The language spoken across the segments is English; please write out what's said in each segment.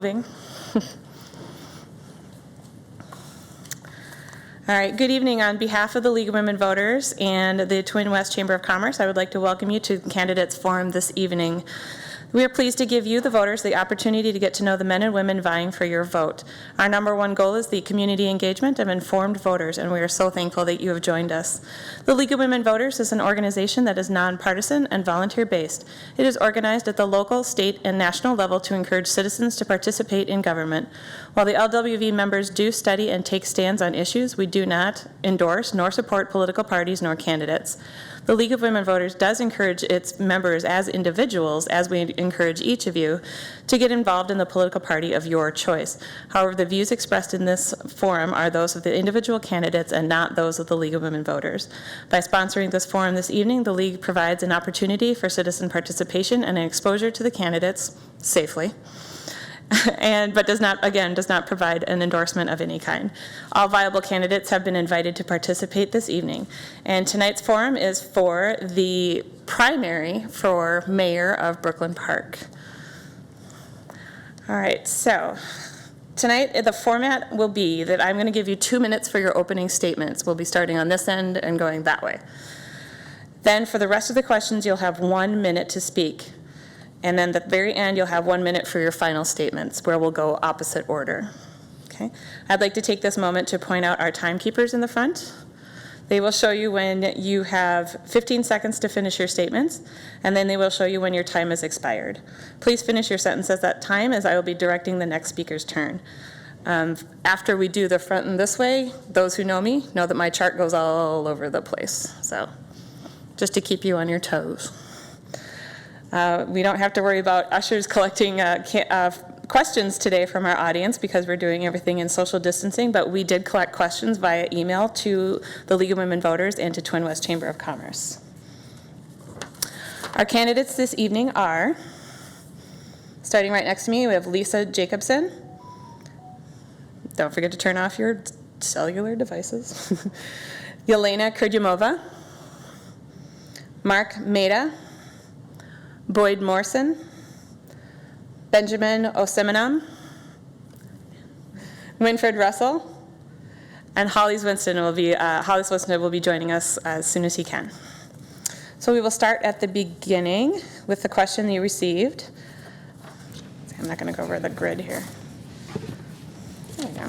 All right, good evening. On behalf of the League of Women Voters and the Twin West Chamber of Commerce, I would like to welcome you to the Candidates Forum this evening. We are pleased to give you, the voters, the opportunity to get to know the men and women vying for your vote. Our number one goal is the community engagement of informed voters, and we are so thankful that you have joined us. The League of Women Voters is an organization that is nonpartisan and volunteer-based. It is organized at the local, state, and national level to encourage citizens to participate in government. While the LWV members do study and take stands on issues, we do not endorse nor support political parties nor candidates. The League of Women Voters does encourage its members as individuals, as we encourage each of you, to get involved in the political party of your choice. However, the views expressed in this forum are those of the individual candidates and not those of the League of Women Voters. By sponsoring this forum this evening, the League provides an opportunity for citizen participation and an exposure to the candidates safely. But does not provide an endorsement of any kind. All viable candidates have been invited to participate this evening. And tonight's forum is for the primary for mayor of Brooklyn Park. All right, so tonight the format will be that I'm going to give you 2 minutes for your opening statements. We'll be starting on this end and going that way. Then for the rest of the questions, you'll have 1 minute to speak. And then at the very end, you'll have 1 minute for your final statements, where we'll go opposite order. Okay? I'd like to take this moment to point out our timekeepers in the front. They will show you when you have 15 seconds to finish your statements, and then they will show you when your time has expired. Please finish your sentence at that time, as I will be directing the next speaker's turn. After we do the front and this way, those who know me know that my chart goes all over the place. So just to keep you on your toes. We don't have to worry about ushers collecting questions today from our audience because we're doing everything in social distancing, but we did collect questions via email to the League of Women Voters and to Twin West Chamber of Commerce. Our candidates this evening are, starting right next to me, we have Lisa Jacobson. Don't forget to turn off your cellular devices. Yelena Kurdyumova. Mark Maida. Boyd Morrison, Benjamin Osmenam, Winford Russell, and Hollis Winston will be joining us as soon as he can. So we will start at the beginning with the question you received. I'm not going to go over the grid here. There we go.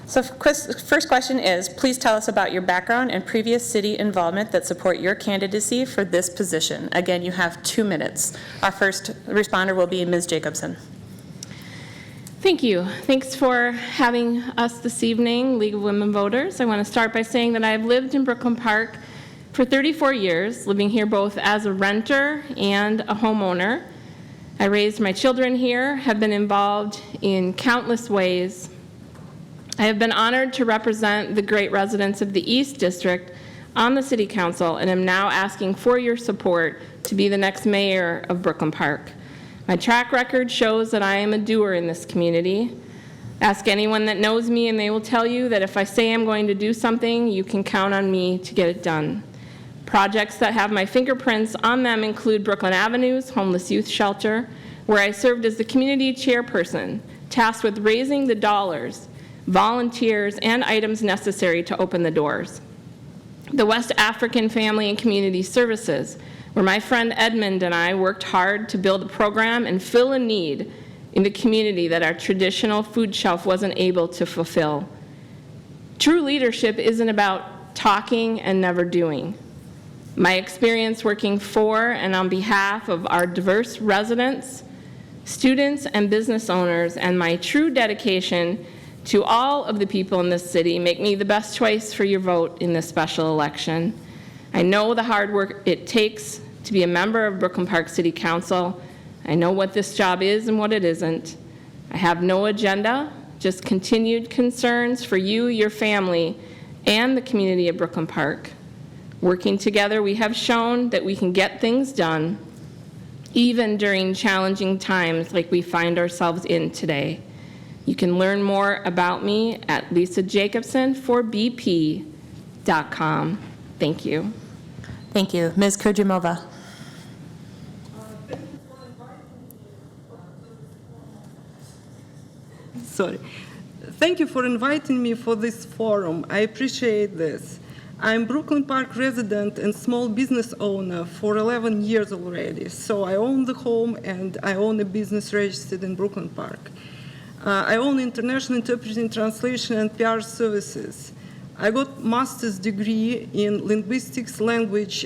So first question is, please tell us about your background and previous city involvement that support your candidacy for this position. Again, you have 2 minutes. Our first responder will be Ms. Jacobson. Thank you. Thanks for having us this evening, League of Women Voters. I want to start by saying that I've lived in Brooklyn Park for 34 years, living here both as a renter and a homeowner. I raised my children here, have been involved in countless ways. I have been honored to represent the great residents of the East District on the City Council and am now asking for your support to be the next mayor of Brooklyn Park. My track record shows that I am a doer in this community. Ask anyone that knows me and they will tell you that if I say I'm going to do something, you can count on me to get it done. Projects that have my fingerprints on them include Brooklyn Avenue's homeless youth shelter, where I served as the community chairperson, tasked with raising the dollars, volunteers, and items necessary to open the doors. The West African Family and Community Services, where my friend Edmund and I worked hard to build a program and fill a need in the community that our traditional food shelf wasn't able to fulfill. True leadership isn't about talking and never doing. My experience working for and on behalf of our diverse residents, students, and business owners, and my true dedication to all of the people in this city make me the best choice for your vote in this special election. I know the hard work it takes to be a member of Brooklyn Park City Council. I know what this job is and what it isn't. I have no agenda, just continued concerns for you, your family, and the community of Brooklyn Park. Working together, we have shown that we can get things done, even during challenging times like we find ourselves in today. You can learn more about me at lisajacobsonforbp.com. Thank you. Thank you. Ms. Kurdyumova. Sorry. Thank you for inviting me for this forum. I appreciate this. I'm Brooklyn Park resident and small business owner for 11 years already. So I own the home and I own a business registered in Brooklyn Park. I own international interpreting, translation, and PR services. I got master's degree in linguistics, language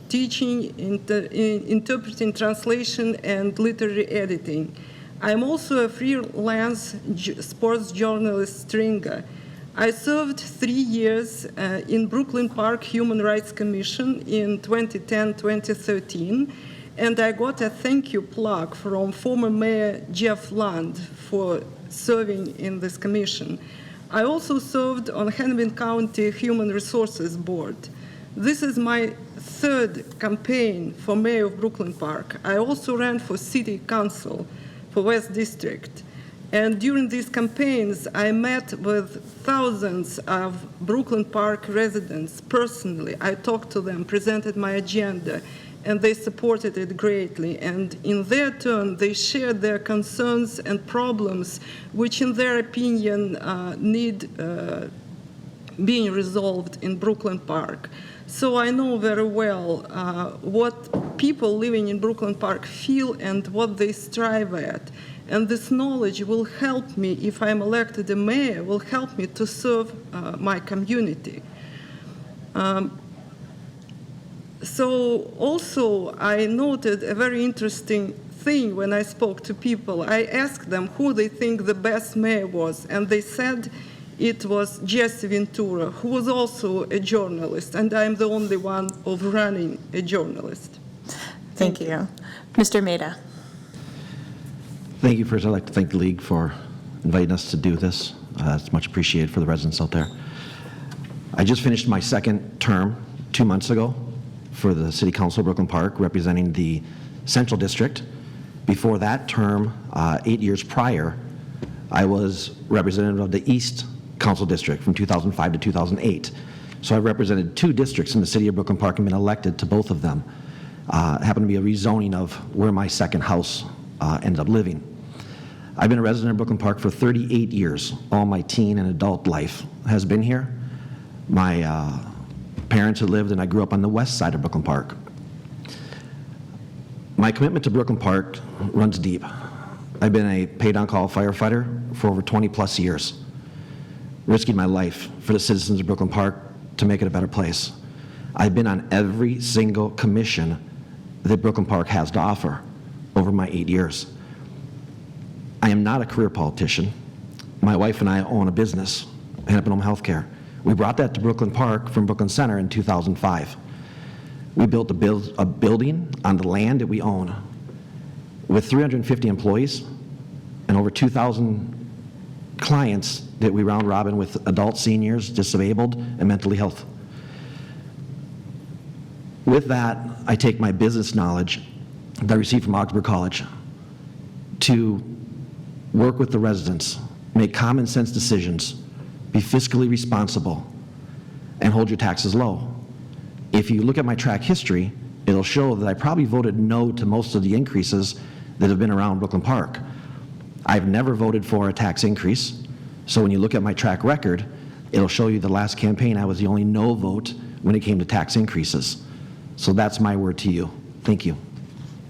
teaching, interpreting, translation, and literary editing. I'm also a freelance sports journalist stringer. I served 3 years in Brooklyn Park Human Rights Commission in 2010-2013, and I got a thank you plaque from former Mayor Jeff Land for serving in this commission. I also served on Hennepin County Human Resources Board. This is my third campaign for Mayor of Brooklyn Park. I also ran for City Council for West District. And during these campaigns, I met with thousands of Brooklyn Park residents personally. I talked to them, presented my agenda, and they supported it greatly. And in their turn, they shared their concerns and problems, which in their opinion need being resolved in Brooklyn Park. So I know very well what people living in Brooklyn Park feel and what they strive at. And this knowledge will help me, if I'm elected a mayor, will help me to serve my community. So also, I noted a very interesting thing when I spoke to people. I asked them who they think the best mayor was, and they said it was Jesse Ventura, who was also a journalist, and I'm the only one of running a journalist. Thank you. Mr. Maida. Thank you. First, I'd like to thank the League for inviting us to do this. It's much appreciated for the residents out there. I just finished my second term 2 months ago for the City Council of Brooklyn Park, representing the Central District. Before that term, 8 years prior, I was representative of the East Council District from 2005 to 2008. So I've represented 2 districts in the City of Brooklyn Park and been elected to both of them. It happened to be a rezoning of where my second house ended up living. I've been a resident of Brooklyn Park for 38 years. All my teen and adult life has been here. My parents had lived, and I grew up on the west side of Brooklyn Park. My commitment to Brooklyn Park runs deep. I've been a paid-on-call firefighter for over 20-plus years, risking my life for the citizens of Brooklyn Park to make it a better place. I've been on every single commission that Brooklyn Park has to offer over my 8 years. I am not a career politician. My wife and I own a business, Hennepin Home Healthcare. We brought that to Brooklyn Park from Brooklyn Center in 2005. We built a building on the land that we own with 350 employees and over 2,000 clients that we round robin with adults, seniors, disabled, and mentally health. With that, I take my business knowledge that I received from Augsburg College to work with the residents, make common sense decisions, be fiscally responsible, and hold your taxes low. If you look at my track history, it'll show that I probably voted no to most of the increases that have been around Brooklyn Park. I've never voted for a tax increase, so when you look at my track record, it'll show you the last campaign I was the only no vote when it came to tax increases. So that's my word to you. Thank you.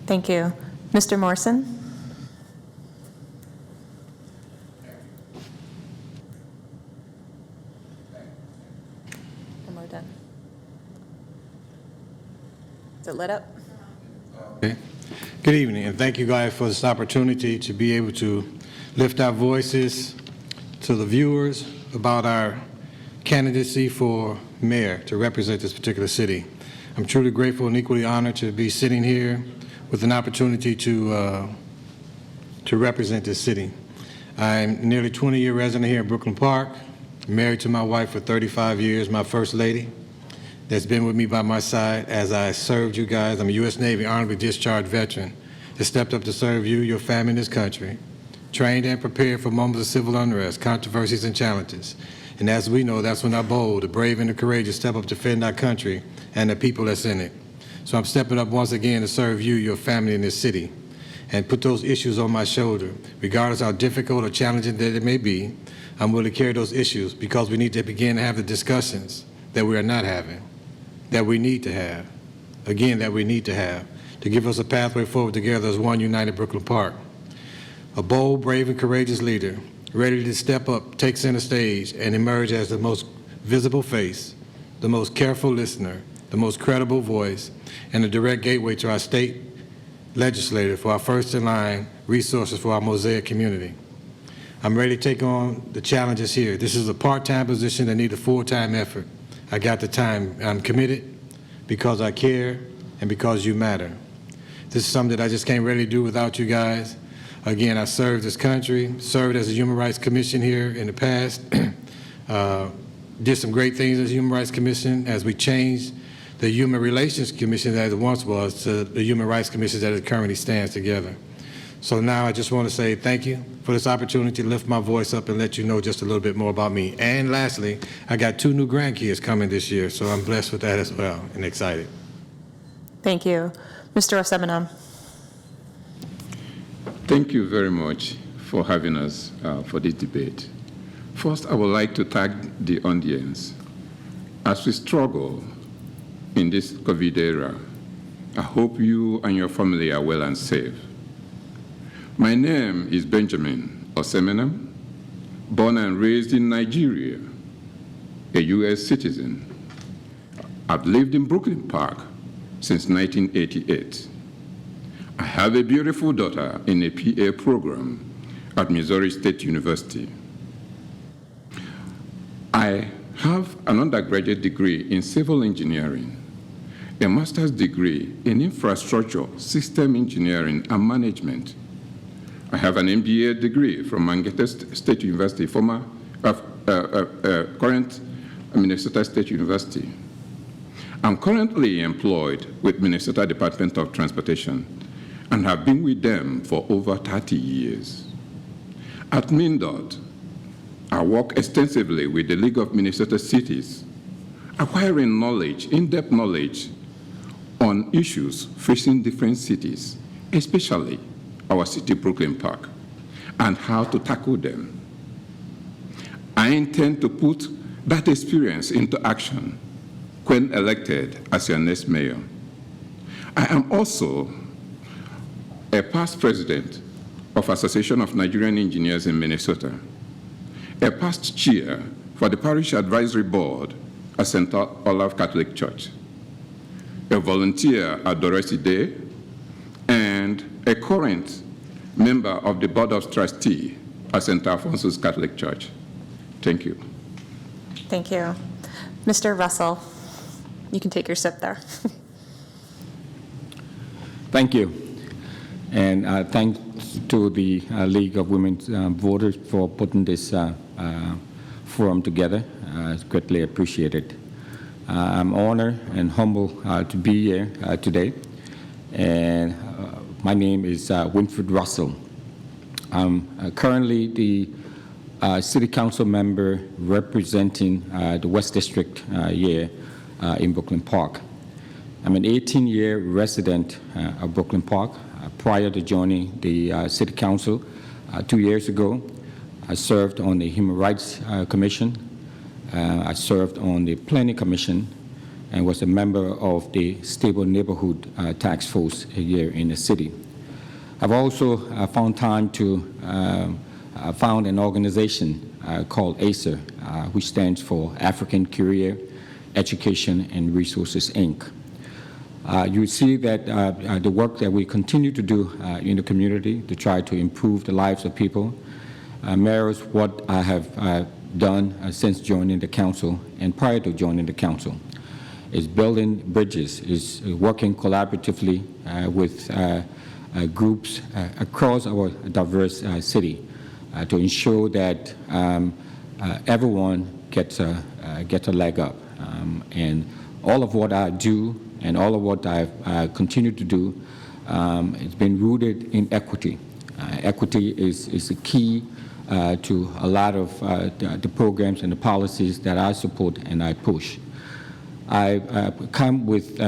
Thank you. Mr. Morrison? And we're done. Is it lit up? Okay. Good evening, and thank you guys for this opportunity to be able to lift our voices to the viewers about our candidacy for mayor to represent this particular city. I'm truly grateful and equally honored to be sitting here with an opportunity to represent this city. I'm a nearly 20-year resident here in Brooklyn Park, married to my wife for 35 years, my first lady, that's been with me by my side as I served you guys. I'm a U.S. Navy honorably discharged veteran that stepped up to serve you, your family, and this country, trained and prepared for moments of civil unrest, controversies, and challenges. And as we know, that's when our bold, the brave, and the courageous step up to defend our country and the people that's in it. So I'm stepping up once again to serve you, your family, in this city. and put those issues on my shoulder. Regardless how difficult or challenging that it may be, I'm willing to carry those issues because we need to begin to have the discussions that we are not having, that we need to have, again, that we need to have, to give us a pathway forward together as one united Brooklyn Park. A bold, brave, and courageous leader, ready to step up, take center stage, and emerge as the most visible face, the most careful listener, the most credible voice, and a direct gateway to our state legislature for our first-in-line resources for our Mosaic community. I'm ready to take on the challenges here. This is a part-time position that needs a full-time effort. I got the time. I'm committed because I care and because you matter. This is something that I just can't really do without you guys. Again, I served this country, served as a Human Rights Commission here in the past, did some great things as a Human Rights Commission as we changed the Human Relations Commission that it once was to the Human Rights Commission that it currently stands together. So now I just want to say thank you for this opportunity to lift my voice up and let you know just a little bit more about me. And lastly, I got 2 new grandkids coming this year, so I'm blessed with that as well and excited. Thank you. Mr. Osmenam. Thank you very much for having us for this debate. First, I would like to thank the audience. As we struggle in this COVID era, I hope you and your family are well and safe. My name is Benjamin Osmenam, born and raised in Nigeria, a U.S. citizen. I've lived in Brooklyn Park since 1988. I have a beautiful daughter in a PA program at Missouri State University. I have an undergraduate degree in civil engineering, a master's degree in infrastructure, system engineering, and management. I have an MBA degree from Mankato State University, current Minnesota State University. I'm currently employed with Minnesota Department of Transportation and have been with them for over 30 years. At MnDOT, I work extensively with the League of Minnesota Cities, acquiring knowledge, in-depth knowledge on issues facing different cities, especially our city, Brooklyn Park, and how to tackle them. I intend to put that experience into action when elected as your next mayor. I am also a past president of Association of Nigerian Engineers in Minnesota, a past chair for the Parish Advisory Board at St. Olaf Catholic Church, a volunteer at Dorothy Day, and a current member of the Board of Trustees at St. Alphonsus Catholic Church. Thank you. Thank you. Mr. Russell, you can take your sip there. Thank you. And thanks to the League of Women Voters for putting this forum together. It's greatly appreciated. I'm honored and humble to be here today. And my name is Winford Russell. I'm currently the City Council member representing the West District here in Brooklyn Park. I'm an 18-year resident of Brooklyn Park. Prior to joining the City Council 2 years ago, I served on the Human Rights Commission. I served on the Planning Commission and was a member of the Stable Neighborhood Task Force here in the city. I've also found time to found an organization called ACER, which stands for African Career, Education, and Resources, Inc. You see that the work that we continue to do in the community to try to improve the lives of people mirrors what I have done since joining the council and prior to joining the council. Is building bridges, is working collaboratively with groups across our diverse city to ensure that everyone gets a leg up. And all of what I do and all of what I continue to do, it's been rooted in equity. Equity is the key to a lot of the programs and the policies that I support and I push. I come with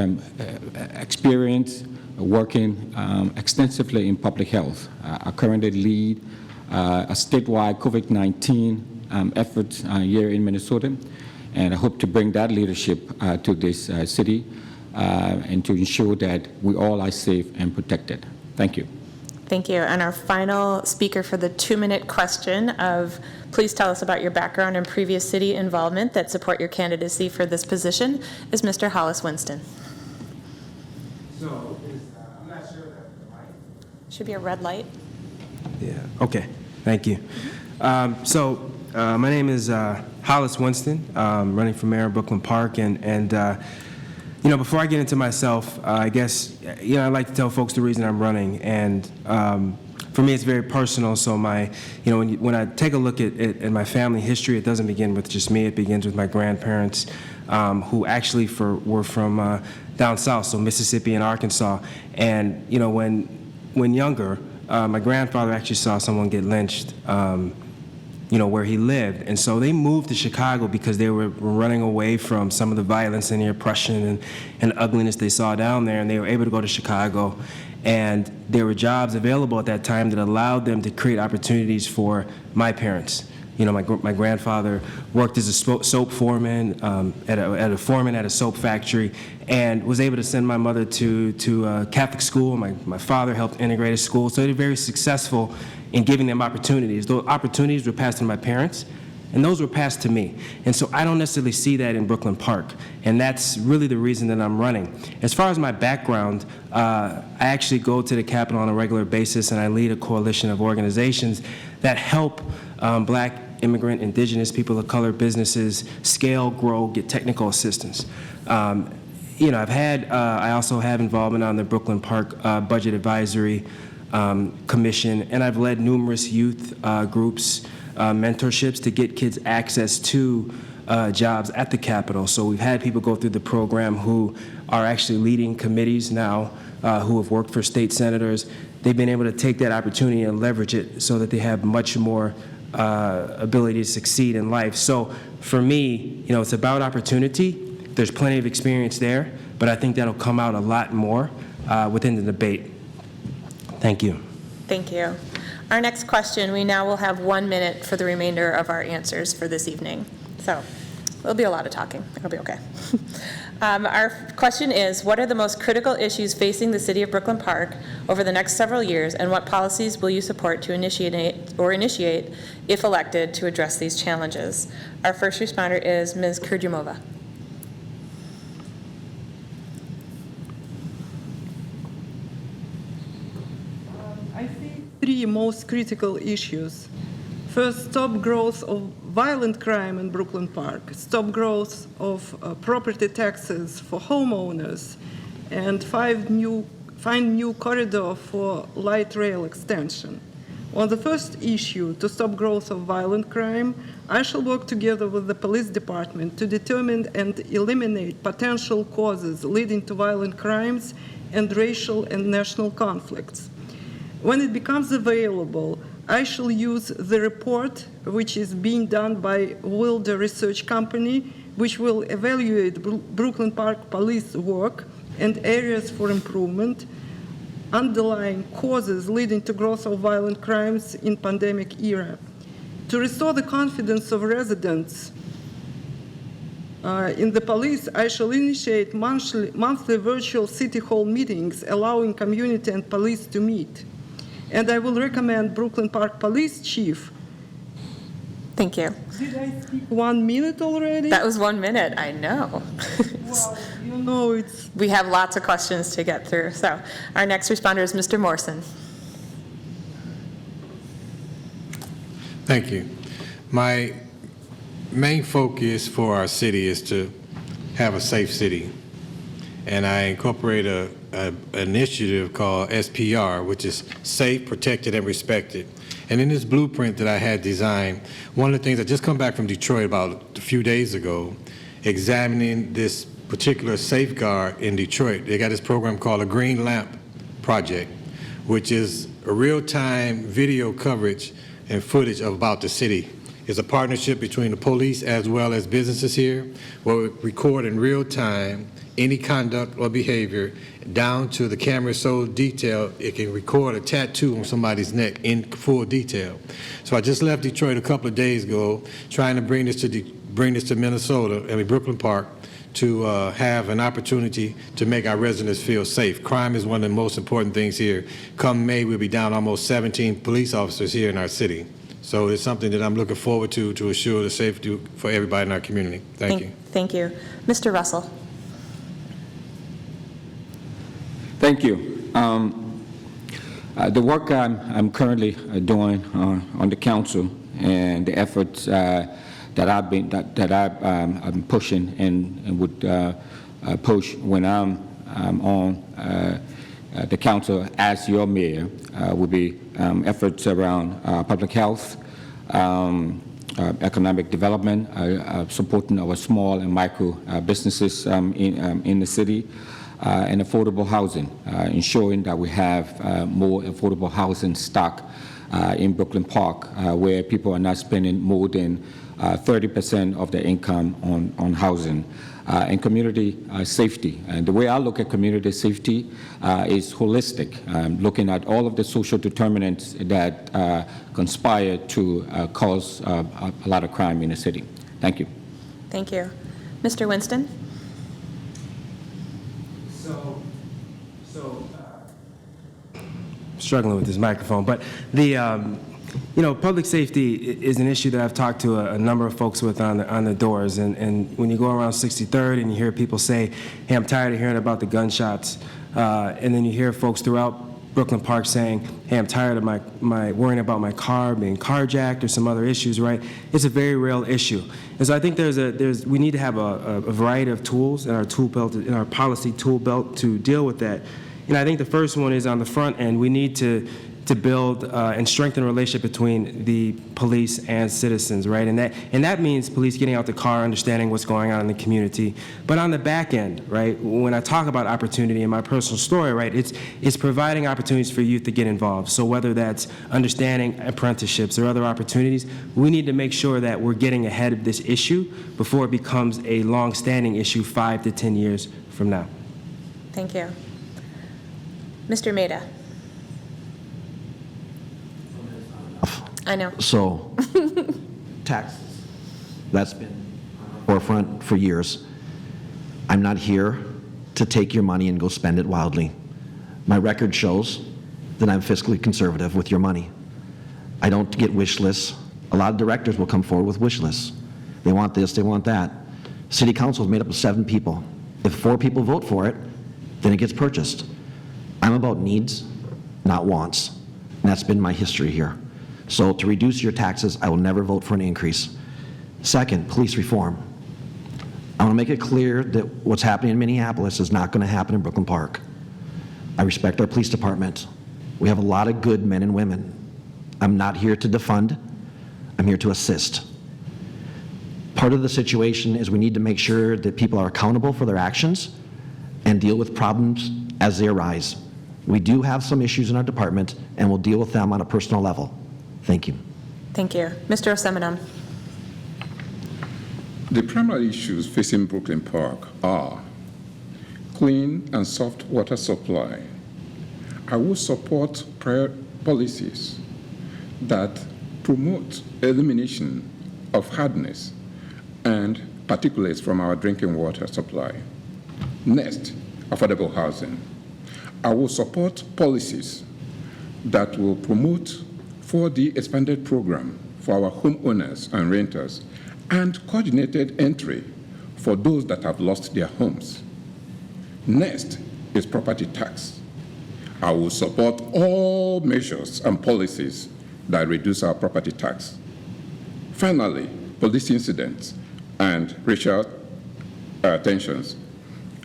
experience working extensively in public health. I currently lead a statewide COVID-19 effort here in Minnesota, and I hope to bring that leadership to this city and to ensure that we all are safe and protected. Thank you. Thank you. And our final speaker for the 2-minute question of please tell us about your background and previous city involvement that support your candidacy for this position is Mr. Hollis Winston. So, I'm not sure that the mic. Should be a red light. Yeah, okay, thank you. My name is Hollis Winston, running for mayor of Brooklyn Park, and before I get into myself, I guess, I'd like to tell folks the reason I'm running, and for me, it's very personal, so when I take a look at my family history, it doesn't begin with just me, it begins with my grandparents, who actually were from down south, so Mississippi and Arkansas, and, when younger, my grandfather actually saw someone get lynched, where he lived. And so they moved to Chicago because they were running away from some of the violence and the oppression and ugliness they saw down there, and they were able to go to Chicago. And there were jobs available at that time that allowed them to create opportunities for my parents. My grandfather worked as a soap foreman, at a soap factory, and was able to send my mother to a Catholic school. My father helped integrate a school, so they were very successful in giving them opportunities. Those opportunities were passed to my parents, and those were passed to me. And so I don't necessarily see that in Brooklyn Park, and that's really the reason that I'm running. As far as my background, I actually go to the Capitol on a regular basis, and I lead a coalition of organizations that help Black, immigrant, indigenous, people of color businesses scale, grow, get technical assistance. I also have involvement on the Brooklyn Park Budget Advisory Commission, and I've led numerous youth groups, mentorships to get kids access to jobs at the Capitol. So we've had people go through the program who are actually leading committees now, who have worked for state senators. They've been able to take that opportunity and leverage it so that they have much more ability to succeed in life. So for me, it's about opportunity. There's plenty of experience there, but I think that'll come out a lot more within the debate. Thank you. Thank you. Our next question, we now will have 1 minute for the remainder of our answers for this evening. So there'll be a lot of talking. It'll be okay. Our question is, what are the most critical issues facing the city of Brooklyn Park over the next several years, and what policies will you support to initiate, if elected, to address these challenges? Our first responder is Ms. Kurdyumova. I see 3 most critical issues. First, stop growth of violent crime in Brooklyn Park, stop growth of property taxes for homeowners, and find new corridor for light rail extension. On the first issue, to stop growth of violent crime, I shall work together with the police department to determine and eliminate potential causes leading to violent crimes and racial and national conflicts. When it becomes available, I shall use the report, which is being done by Wilder Research Company, which will evaluate Brooklyn Park police work and areas for improvement, underlying causes leading to growth of violent crimes in pandemic era. To restore the confidence of residents in the police, I shall initiate monthly virtual city hall meetings allowing community and police to meet. And I will recommend Brooklyn Park Police Chief. Thank you. Did I speak 1 minute already? That was 1 minute, I know. Well, it's... We have lots of questions to get through. So our next responder is Mr. Morrison. Thank you. My main focus for our city is to have a safe city. And I incorporate an initiative called SPR, which is Safe, Protected, and Respected. And in this blueprint that I had designed, one of the things I just come back from Detroit about a few days ago, examining this particular safeguard in Detroit. They got this program called a Green Lamp Project, which is a real-time video coverage and footage about the city. It's a partnership between the police as well as businesses here, where we record in real time any conduct or behavior, down to the camera so detailed it can record a tattoo on somebody's neck in full detail. So I just left Detroit a couple of days ago, trying to bring this to Minnesota, Brooklyn Park, to have an opportunity to make our residents feel safe. Crime is one of the most important things here. Come May, we'll be down almost 17 police officers here in our city. So it's something that I'm looking forward to assure the safety for everybody in our community. Thank you. Thank you. Mr. Russell. Thank you. The work I'm currently doing on the council and the efforts that I'm pushing and would push when I'm on the council as your mayor would be efforts around public health, economic development, supporting our small and micro businesses in the city, and affordable housing, ensuring that we have more affordable housing stock in Brooklyn Park, where people are not spending more than 30% of their income on housing, and community safety. And the way I look at community safety is holistic, looking at all of the social determinants that conspire to cause a lot of crime in the city. Thank you. Thank you. Mr. Winston? Struggling with this microphone, but the public safety is an issue that I've talked to a number of folks with on the doors, and when you go around 63rd and you hear people say, hey, I'm tired of hearing about the gunshots, and then you hear folks throughout Brooklyn Park saying, hey, I'm tired of my worrying about my car being carjacked or some other issues, right? It's a very real issue. And so I think we need to have a variety of tools in our tool belt, in our policy tool belt to deal with that. And I think the first one is on the front end. We need to build and strengthen a relationship between the police and citizens, right? And that means police getting out the car, understanding what's going on in the community. But on the back end, right, when I talk about opportunity in my personal story, right, it's providing opportunities for youth to get involved. So whether that's understanding apprenticeships or other opportunities, we need to make sure that we're getting ahead of this issue before it becomes a long-standing issue 5 to 10 years from now. Thank you. Mr. Maida. I know. So, taxes, that's been on the forefront for years. I'm not here to take your money and go spend it wildly. My record shows that I'm fiscally conservative with your money. I don't get wish lists. A lot of directors will come forward with wish lists. They want this, they want that. City council is made up of 7 people. If 4 people vote for it, then it gets purchased. I'm about needs, not wants. And that's been my history here. So to reduce your taxes, I will never vote for an increase. Second, police reform. I want to make it clear that what's happening in Minneapolis is not going to happen in Brooklyn Park. I respect our police department. We have a lot of good men and women. I'm not here to defund. I'm here to assist. Part of the situation is we need to make sure that people are accountable for their actions and deal with problems as they arise. We do have some issues in our department, and we'll deal with them on a personal level. Thank you. Thank you. Mr. Osmenam. The primary issues facing Brooklyn Park are clean and soft water supply. I will support policies that promote elimination of hardness and particulates from our drinking water supply. Next, affordable housing. I will support policies that will promote 4D expanded program for our homeowners and renters and coordinated entry for those that have lost their homes. Next is property tax. I will support all measures and policies that reduce our property tax. Finally, police incidents and racial tensions.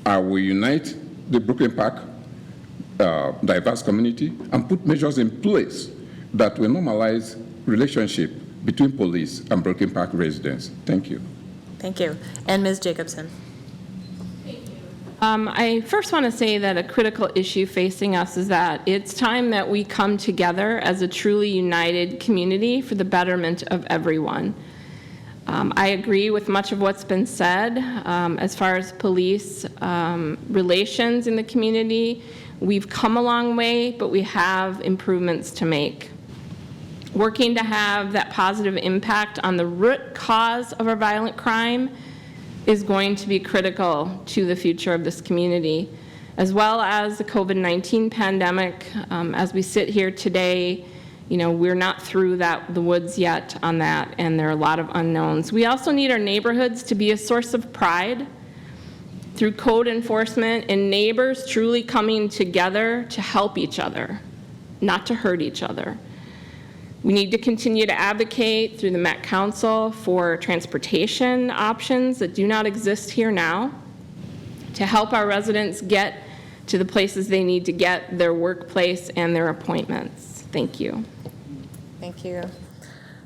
I will unite the Brooklyn Park diverse community and put measures in place that will normalize relationship between police and Brooklyn Park residents. Thank you. Thank you. And Ms. Jacobson. I first want to say that a critical issue facing us is that it's time that we come together as a truly united community for the betterment of everyone. I agree with much of what's been said. As far as police relations in the community, we've come a long way, but we have improvements to make. Working to have that positive impact on the root cause of our violent crime is going to be critical to the future of this community, as well as the COVID-19 pandemic. As we sit here today, you know, we're not through the woods yet on that, and there are a lot of unknowns. We also need our neighborhoods to be a source of pride through code enforcement and neighbors truly coming together to help each other, not to hurt each other. We need to continue to advocate through the Met Council for transportation options that do not exist here now, to help our residents get to the places they need to get, their workplace and their appointments. Thank you. Thank you.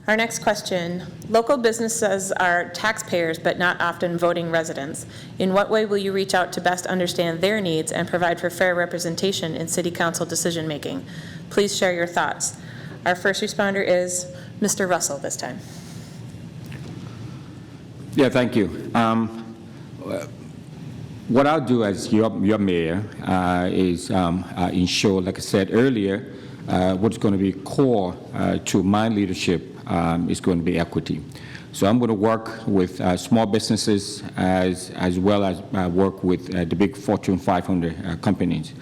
Our next question. Local businesses are taxpayers but not often voting residents. In what way will you reach out to best understand their needs and provide for fair representation in City Council decision making? Please share your thoughts. Our first responder is Mr. Russell this time. Yeah, thank you. What I'll do as your mayor is ensure, like I said earlier, what's going to be core to my leadership is going to be equity. So I'm going to work with small businesses as well as work with the big Fortune 500 companies.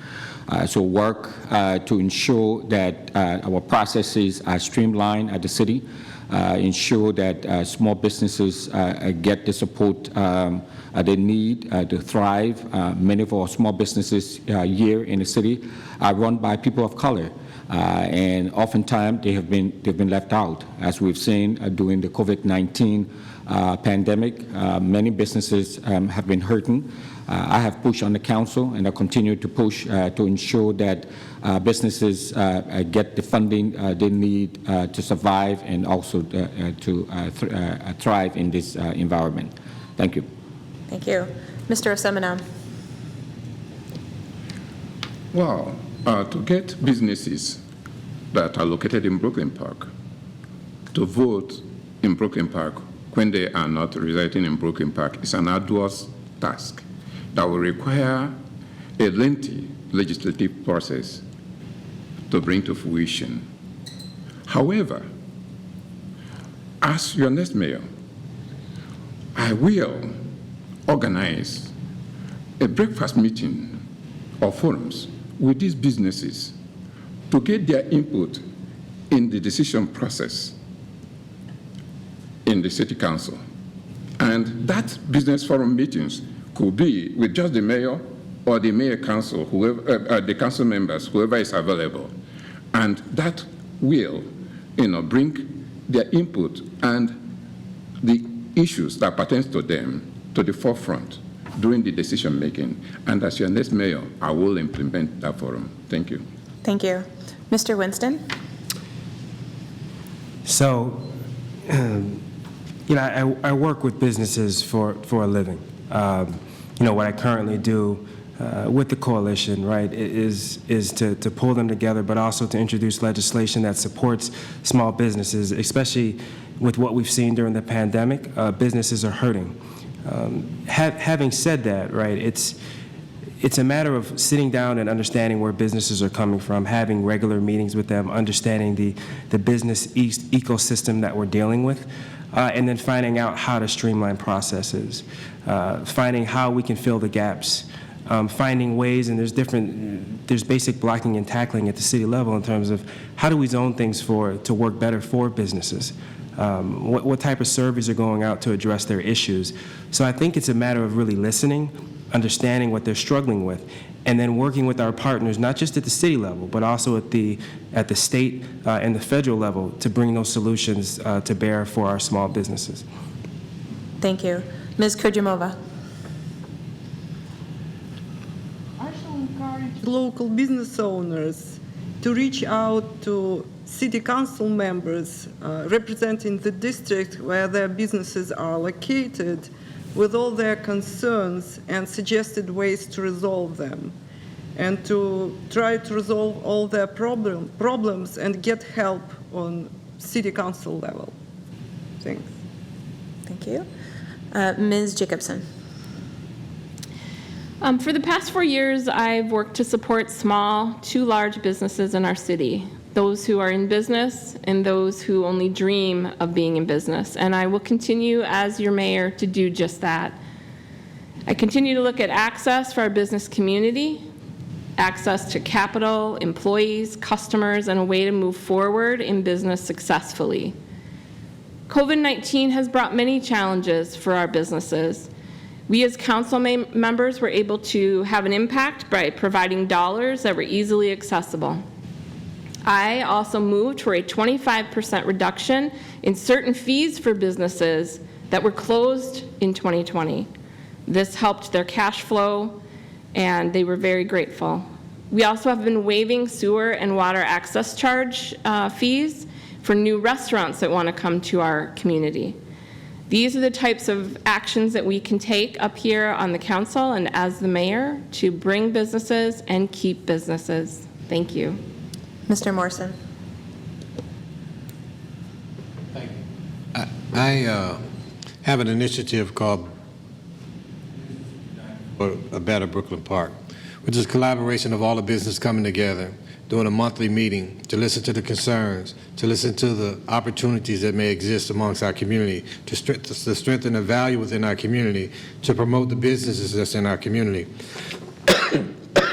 So work to ensure that our processes are streamlined at the city, ensure that small businesses get the support they need to thrive. Many of our small businesses here in the city are run by people of color. And oftentimes they've been left out, as we've seen during the COVID-19 pandemic. Many businesses have been hurting. I have pushed on the council, and I continue to push to ensure that businesses get the funding they need to survive and also to thrive in this environment. Thank you. Thank you. Mr. Osmenam. Well, to get businesses that are located in Brooklyn Park to vote in Brooklyn Park when they are not residing in Brooklyn Park is an arduous task that will require a lengthy legislative process to bring to fruition. However, as your next mayor, I will organize a breakfast meeting or forums with these businesses to get their input in the decision process in the city council. And that business forum meetings could be with just the mayor or the mayor council, whoever, the council members, whoever is available. And that will, bring their input and the issues that pertains to them to the forefront during the decision making. And as your next mayor, I will implement that forum. Thank you. Thank you. Mr. Winston? So, I work with businesses for a living. What I currently do with the coalition, right, is to pull them together, but also to introduce legislation that supports small businesses, especially with what we've seen during the pandemic. Businesses are hurting. Having said that, right, it's a matter of sitting down and understanding where businesses are coming from, having regular meetings with them, understanding the business ecosystem that we're dealing with, and then finding out how to streamline processes, finding how we can fill the gaps, finding ways, and there's basic blocking and tackling at the city level in terms of how do we zone things to work better for businesses. What type of surveys are going out to address their issues. So I think it's a matter of really listening, understanding what they're struggling with, and then working with our partners, not just at the city level, but also at the state and the federal level to bring those solutions to bear for our small businesses. Thank you. Ms. Kurjamova. I shall encourage local business owners to reach out to city council members representing the district where their businesses are located with all their concerns and suggested ways to resolve them, and to try to resolve all their problems and get help on city council level. Thanks. Thank you. Ms. Jacobson. For the past 4 years, I've worked to support small to large businesses in our city, those who are in business and those who only dream of being in business. And I will continue as your mayor to do just that. I continue to look at access for our business community, access to capital, employees, customers, and a way to move forward in business successfully. COVID-19 has brought many challenges for our businesses. We as council members were able to have an impact by providing dollars that were easily accessible. I also moved for a 25% reduction in certain fees for businesses that were closed in 2020. This helped their cash flow, and they were very grateful. We also have been waiving sewer and water access charge fees for new restaurants that want to come to our community. These are the types of actions that we can take up here on the council and as the mayor to bring businesses and keep businesses. Thank you. Mr. Morrison. I have an initiative called A Better Brooklyn Park, which is a collaboration of all the business coming together, doing a monthly meeting to listen to the concerns, to listen to the opportunities that may exist amongst our community, to strengthen the value within our community, to promote the businesses that's in our community.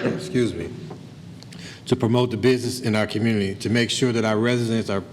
Excuse me. To promote the business in our community, to make sure that our residents are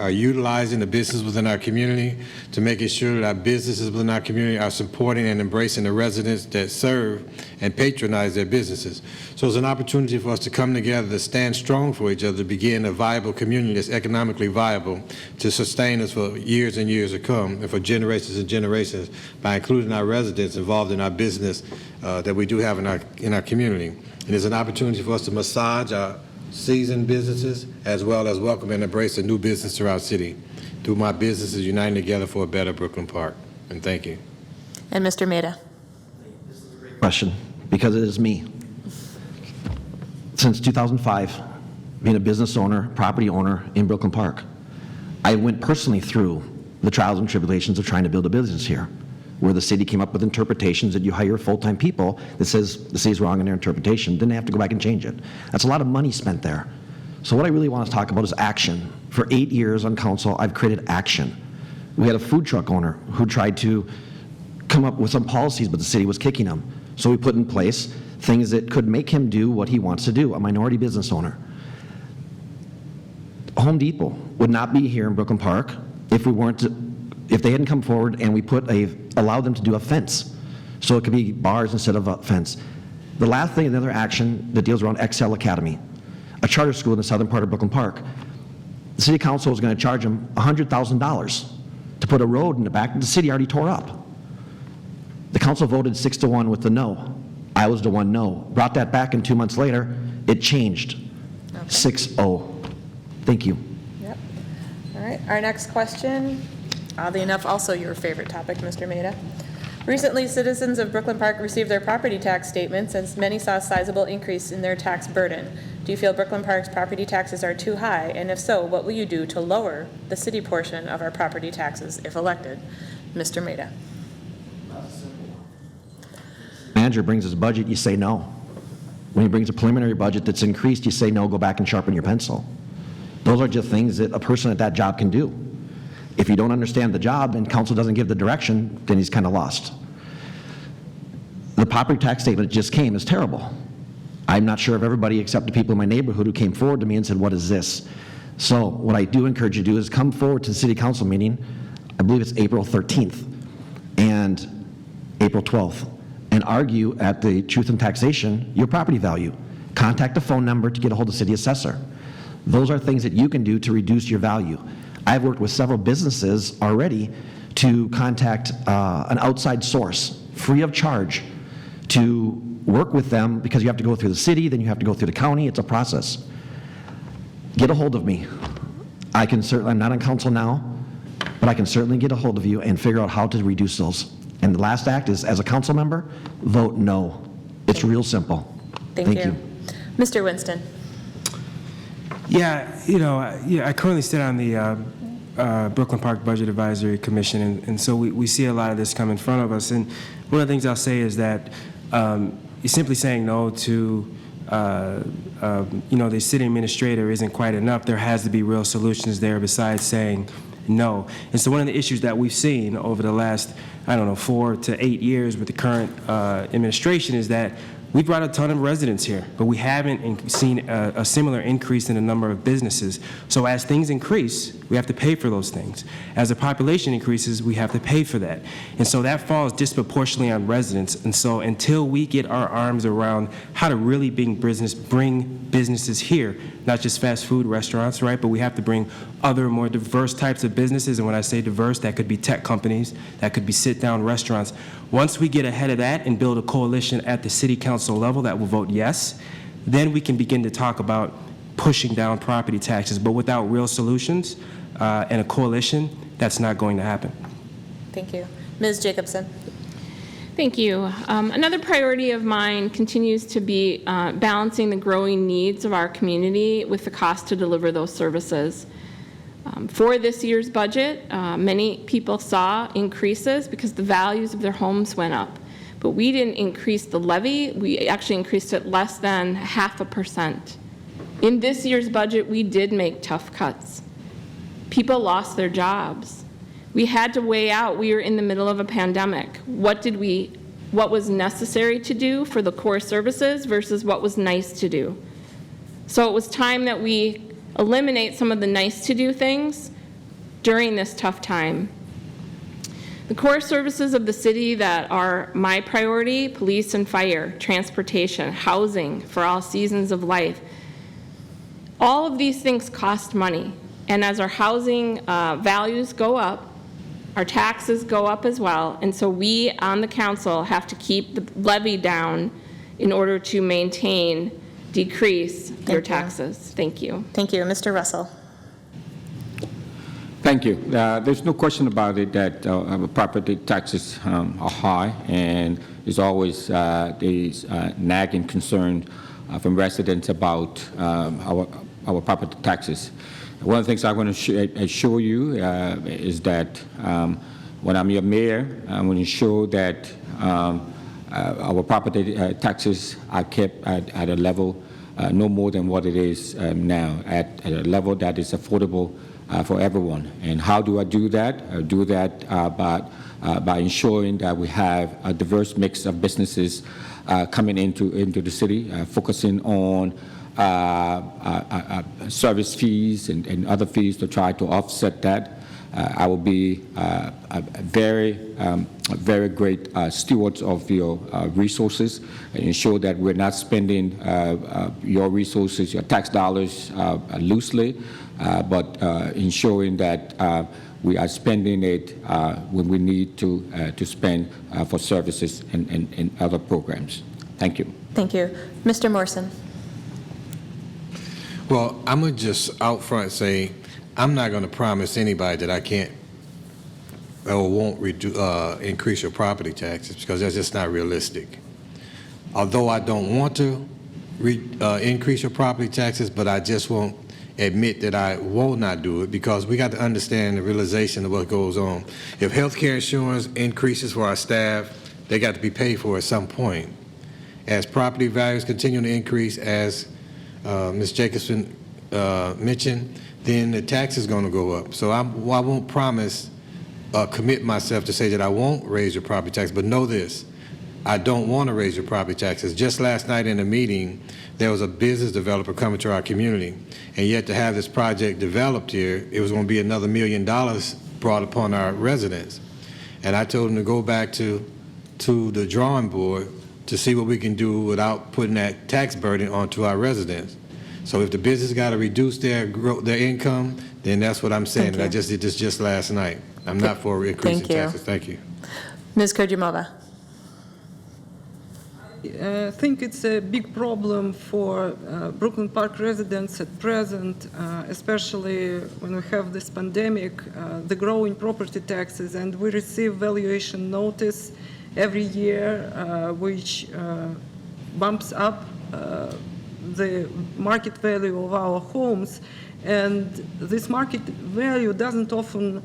utilizing the business within our community, to making sure that our businesses within our community are supporting and embracing the residents that serve and patronize their businesses. So it's an opportunity for us to come together, to stand strong for each other, to begin a viable community that's economically viable, to sustain us for years and years to come, and for generations and generations, by including our residents involved in our business that we do have in our community. And it's an opportunity for us to massage our seasoned businesses as well as welcome and embrace a new business to our city through my businesses uniting together for a better Brooklyn Park. And thank you. And Mr. Maida. Question, because it is me. Since 2005, being a business owner, property owner in Brooklyn Park, I went personally through the trials and tribulations of trying to build a business here, where the city came up with interpretations that you hire full-time people that says the city's wrong in their interpretation, then they have to go back and change it. That's a lot of money spent there. So what I really want to talk about is action. For 8 years on council, I've created action. We had a food truck owner who tried to come up with some policies, but the city was kicking him. So we put in place things that could make him do what he wants to do, a minority business owner. Home Depot would not be here in Brooklyn Park if they hadn't come forward and we allowed them to do a fence. So it could be bars instead of a fence. The last thing, another action that deals around Excel Academy, a charter school in the southern part of Brooklyn Park. The city council was going to charge them $100,000 to put a road in the back that the city already tore up. The council voted 6-1 with the no. I was the one no. Brought that back, and 2 months later, it changed. Okay. 6-0. Thank you. Yep. All right, our next question. Oddly enough, also your favorite topic, Mr. Maida. Recently, citizens of Brooklyn Park received their property tax statements, and many saw a sizable increase in their tax burden. Do you feel Brooklyn Park's property taxes are too high? And if so, what will you do to lower the city portion of our property taxes if elected? Mr. Maida. Manager brings his budget, you say no. When he brings a preliminary budget that's increased, you say no, go back and sharpen your pencil. Those are just things that a person at that job can do. If you don't understand the job and council doesn't give the direction, then he's kind of lost. The property tax statement that just came is terrible. I'm not sure of everybody except the people in my neighborhood who came forward to me and said, what is this? So what I do encourage you to do is come forward to the city council meeting, I believe it's April 13th and April 12th, and argue at the Truth in Taxation your property value. Contact the phone number to get a hold of the city assessor. Those are things that you can do to reduce your value. I've worked with several businesses already to contact an outside source, free of charge, to work with them, because you have to go through the city, then you have to go through the county. It's a process. Get a hold of me. I'm not on council now, but I can certainly get a hold of you and figure out how to reduce those. And the last act is, as a council member, vote no. It's real simple. Thank you. Mr. Winston. Yeah, I currently sit on the Brooklyn Park Budget Advisory Commission, and so we see a lot of this come in front of us. And one of the things I'll say is that simply saying no to the city administrator isn't quite enough. There has to be real solutions there besides saying no. And so one of the issues that we've seen over the last, 4 to 8 years with the current administration is that we brought a ton of residents here, but we haven't seen a similar increase in the number of businesses. So as things increase, we have to pay for those things. As the population increases, we have to pay for that. And so that falls disproportionately on residents. And so until we get our arms around how to really bring businesses here, not just fast food restaurants, right, but we have to bring other more diverse types of businesses. And when I say diverse, that could be tech companies, that could be sit-down restaurants. Once we get ahead of that and build a coalition at the city council level that will vote yes, then we can begin to talk about pushing down property taxes. But without real solutions and a coalition, that's not going to happen. Thank you. Ms. Jacobson. Thank you. Another priority of mine continues to be balancing the growing needs of our community with the cost to deliver those services. For this year's budget, many people saw increases because the values of their homes went up. But we didn't increase the levy. We actually increased it less than 0.5%. In this year's budget, we did make tough cuts. People lost their jobs. We had to weigh out, we were in the middle of a pandemic. What was necessary to do for the core services versus what was nice to do. So it was time that we eliminate some of the nice to do things during this tough time. The core services of the city that are my priority: police and fire, transportation, housing for all seasons of life. All of these things cost money, and as our housing values go up, our taxes go up as well, and so we on the council have to keep the levy down in order to decrease your taxes. Thank you. Thank you. Mr. Russell. Thank you. There's no question about it that our property taxes are high, and there's always these nagging concern from residents about our property taxes. One of the things I want to assure you is that when I'm your mayor, I'm going to ensure that our property taxes are kept at a level no more than what it is now, at a level that is affordable for everyone. And how do I do that? I do that by ensuring that we have a diverse mix of businesses coming into the city, focusing on service fees and other fees to try to offset that. I will be a very great stewards of your resources and ensure that we're not spending your resources, your tax dollars loosely, but ensuring that we are spending it when we need to spend for services and other programs. Thank you. Thank you. Mr. Morrison. Well, I'm going to just out front say, I'm not going to promise anybody that I can't or won't increase your property taxes, because that's just not realistic. Although I don't want to increase your property taxes, but I just won't admit that I will not do it, because we got to understand the realization of what goes on. If health care insurance increases for our staff, they got to be paid for at some point. As property values continue to increase, as Ms. Jacobson mentioned, then the tax is going to go up. So I won't promise, commit myself to say that I won't raise your property tax, but know this: I don't want to raise your property taxes. Just last night in a meeting, there was a business developer coming to our community, and yet to have this project developed here, it was going to be another $1 million brought upon our residents. And I told him to go back to the drawing board to see what we can do without putting that tax burden onto our residents. So if the business got to reduce their income, then that's what I'm saying. And I just did this just last night. I'm not for increasing taxes. Thank you. Ms. Kurdyumova. I think it's a big problem for Brooklyn Park residents at present, especially when we have this pandemic, the growing property taxes, and we receive valuation notice every year, which bumps up the market value of our homes, and this market value doesn't often,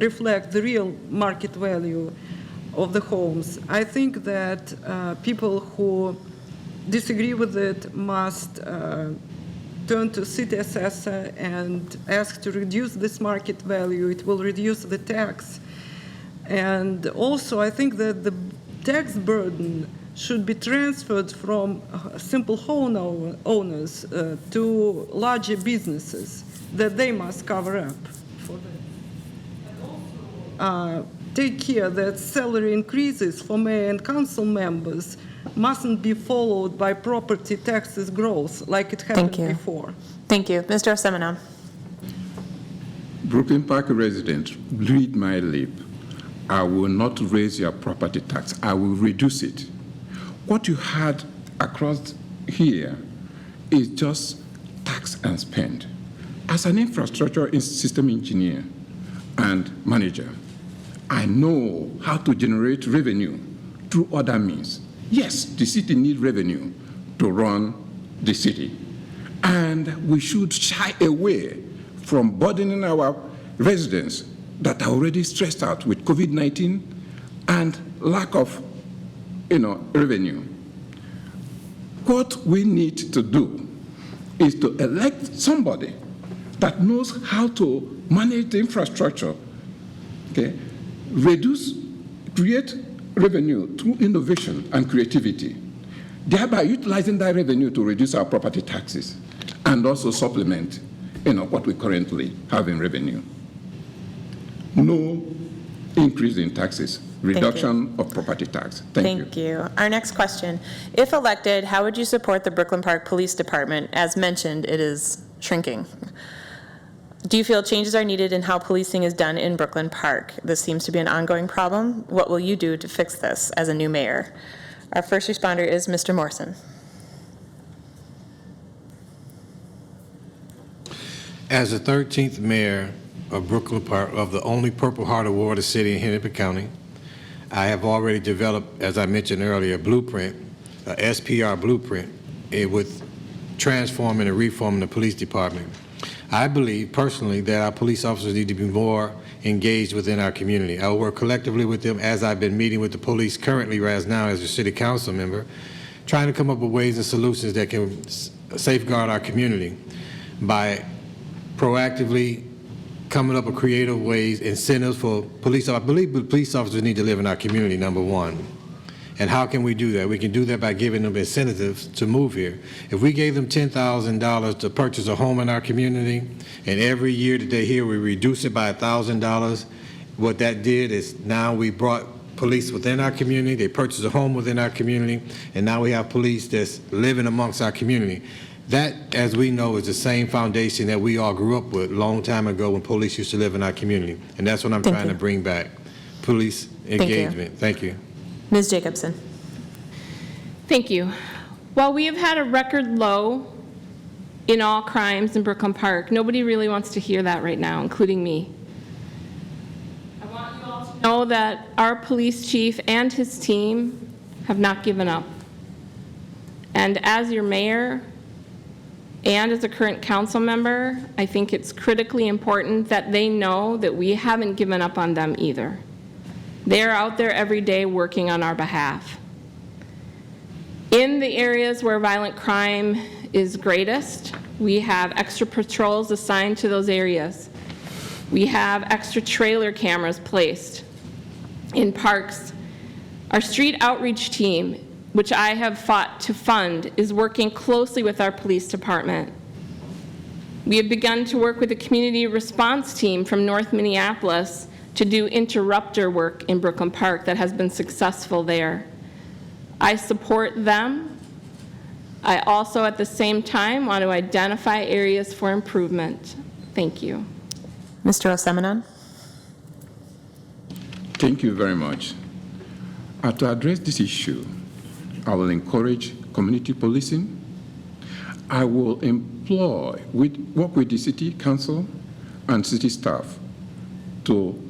reflect the real market value of the homes. I think that people who disagree with it must turn to city assessor and ask to reduce this market value. It will reduce the tax. And also, I think that the tax burden should be transferred from simple home owners to larger businesses that they must cover up for that. And also, take care that salary increases for mayor and council members mustn't be followed by property taxes growth like it happened before. Thank you. Mr. Osmenam. Brooklyn Park resident, read my lip. I will not raise your property tax. I will reduce it. What you had across here is just tax and spend. As an infrastructure system engineer and manager, I know how to generate revenue through other means. Yes, the city needs revenue to run the city. And we should shy away from burdening our residents that are already stressed out with COVID-19 and lack of revenue. What we need to do is to elect somebody that knows how to manage the infrastructure, okay? Create revenue through innovation and creativity, thereby utilizing that revenue to reduce our property taxes and also supplement what we currently have in revenue. No increase in taxes, reduction of property tax. Thank you. Our next question. If elected, how would you support the Brooklyn Park Police Department? As mentioned, it is shrinking. Do you feel changes are needed in how policing is done in Brooklyn Park? This seems to be an ongoing problem. What will you do to fix this as a new mayor? Our first responder is Mr. Morrison. As the 13th mayor of Brooklyn Park, of the only Purple Heart awarded city in Hennepin County, I have already developed, as I mentioned earlier, a blueprint, a SPR blueprint, with transforming and reforming the police department. I believe personally that our police officers need to be more engaged within our community. I will work collectively with them as I've been meeting with the police currently right now as a city council member, trying to come up with ways and solutions that can safeguard our community by proactively coming up with creative ways, incentives for police. I believe police officers need to live in our community, number one. And how can we do that? We can do that by giving them incentives to move here. If we gave them $10,000 to purchase a home in our community, and every year that they're here, we reduce it by $1,000, what that did is now we brought police within our community, they purchased a home within our community, and now we have police that's living amongst our community. That, as we know, is the same foundation that we all grew up with a long time ago when police used to live in our community. And that's what I'm trying to bring back, police engagement. Thank you. Ms. Jacobson. Thank you. While we have had a record low in all crimes in Brooklyn Park, nobody really wants to hear that right now, including me. I want you all to know that our police chief and his team have not given up. And as your mayor, and as a current council member, I think it's critically important that they know that we haven't given up on them either. They're out there every day working on our behalf. In the areas where violent crime is greatest, we have extra patrols assigned to those areas. We have extra trailer cameras placed in parks. Our street outreach team, which I have fought to fund, is working closely with our police department. We have begun to work with the community response team from North Minneapolis to do interrupter work in Brooklyn Park that has been successful there. I support them. I also, at the same time, want to identify areas for improvement. Thank you. Mr. Osmenam. Thank you very much. To address this issue, I will encourage community policing. I will work with the city council and city staff to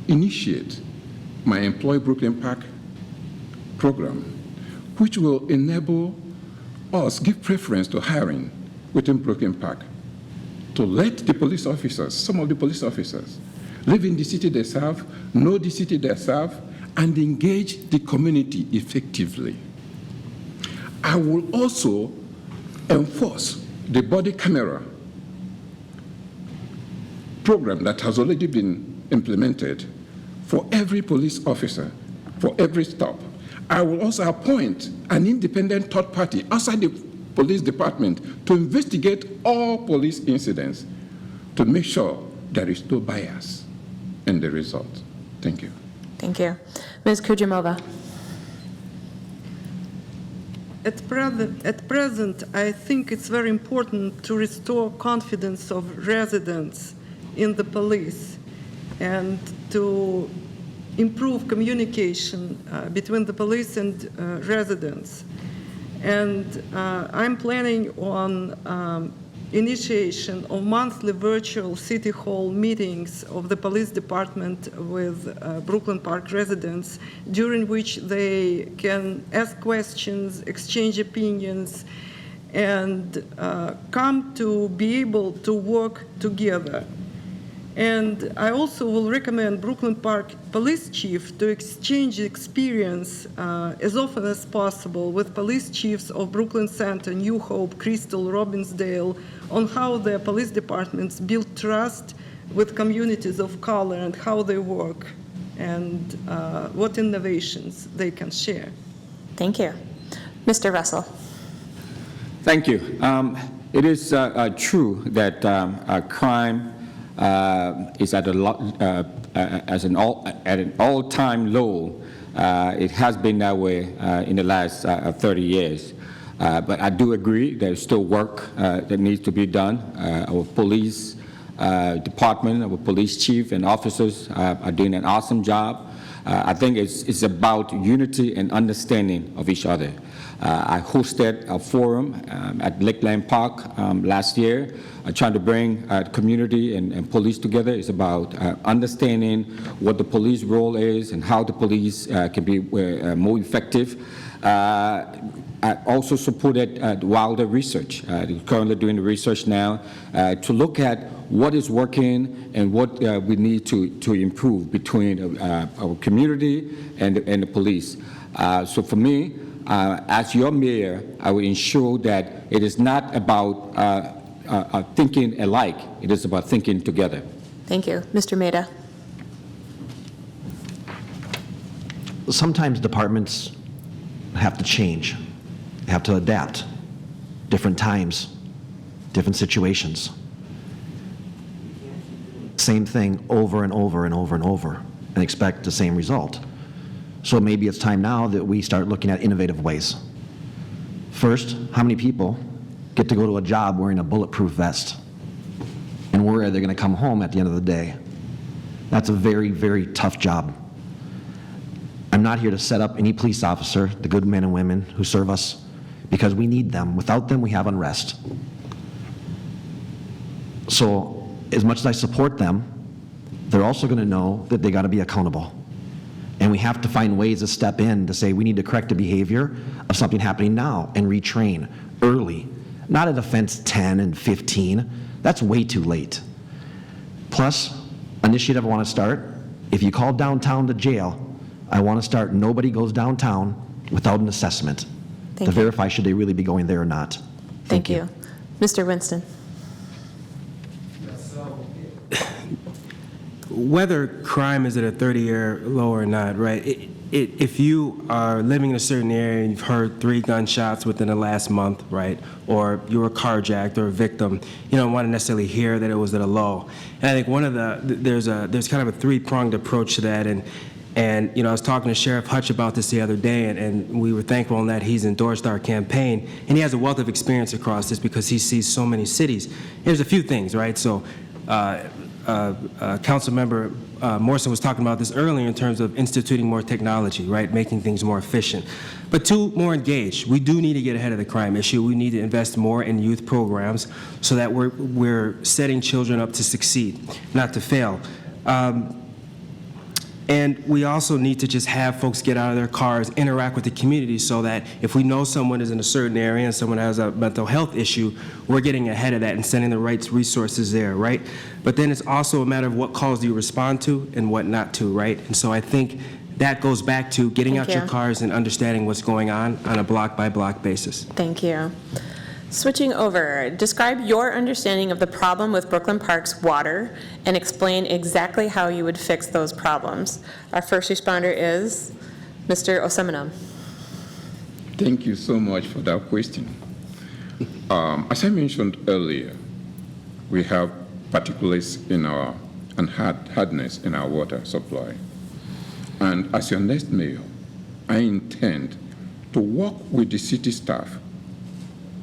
initiate my Employ Brooklyn Park program, which will enable us give preference to hiring within Brooklyn Park, to let the police officers, some of the police officers, live in the city they serve, know the city they serve, and engage the community effectively. I will also enforce the body camera program that has already been implemented for every police officer, for every stop. I will also appoint an independent third party outside the police department to investigate all police incidents to make sure there is no bias in the result. Thank you. Thank you. Ms. Kujimova. At present, I think it's very important to restore confidence of residents in the police and to improve communication between the police and residents. And I'm planning on initiation of monthly virtual City Hall meetings of the police department with Brooklyn Park residents, during which they can ask questions, exchange opinions, and come to be able to work together. And I also will recommend Brooklyn Park Police Chief to exchange experience as often as possible with police chiefs of Brooklyn Center, New Hope, Crystal, Robbinsdale, on how their police departments build trust with communities of color and how they work and what innovations they can share. Thank you. Mr. Russell. Thank you. It is true that crime is at an all-time low. It has been that way in the last 30 years. But I do agree there's still work that needs to be done. Our police department, our police chief and officers are doing an awesome job. I think it's about unity and understanding of each other. I hosted a forum at Lakeland Park last year, trying to bring community and police together. It's about understanding what the police role is and how the police can be more effective. I also supported Wilder Research. They're currently doing the research now to look at what is working and what we need to improve between our community and the police. So for me, as your mayor, I will ensure that it is not about thinking alike. It is about thinking together. Thank you. Mr. Maida. Sometimes departments have to change, have to adapt, different times, different situations. Same thing over and over and over and over and expect the same result. So maybe it's time now that we start looking at innovative ways. First, how many people get to go to a job wearing a bulletproof vest? And where are they going to come home at the end of the day? That's a very, very tough job. I'm not here to set up any police officer, the good men and women who serve us, because we need them. Without them, we have unrest. So as much as I support them, they're also going to know that they got to be accountable. And we have to find ways to step in to say we need to correct the behavior of something happening now and retrain early, not at offense 10 and 15. That's way too late. Plus, initiative I want to start, if you call downtown to jail, I want to start nobody goes downtown without an assessment to verify should they really be going there or not. Thank you. Mr. Winston. Whether crime is at a 30-year low or not, right, if you are living in a certain area and you've heard 3 gunshots within the last month, right, or you were carjacked or a victim, you don't want to necessarily hear that it was at a low. And I think one of there's kind of a 3-pronged approach to that. And I was talking to Sheriff Hutch about this the other day, and we were thankful in that he's endorsed our campaign, and he has a wealth of experience across this because he sees so many cities. There's a few things, right? So Councilmember Morrison was talking about this earlier in terms of instituting more technology, right, making things more efficient. But 2, more engaged. We do need to get ahead of the crime issue. We need to invest more in youth programs so that we're setting children up to succeed, not to fail. And we also need to just have folks get out of their cars, interact with the community, so that if we know someone is in a certain area and someone has a mental health issue, we're getting ahead of that and sending the right resources there, right? But then it's also a matter of what calls do you respond to and what not to, right? And so I think that goes back to getting out your cars and understanding what's going on a block-by-block basis. Thank you. Switching over, describe your understanding of the problem with Brooklyn Park's water and explain exactly how you would fix those problems. Our first responder is Mr. Osmenam. Thank you so much for that question. As I mentioned earlier, we have particulates in our and hardness in our water supply. And as your next mayor, I intend to work with the city staff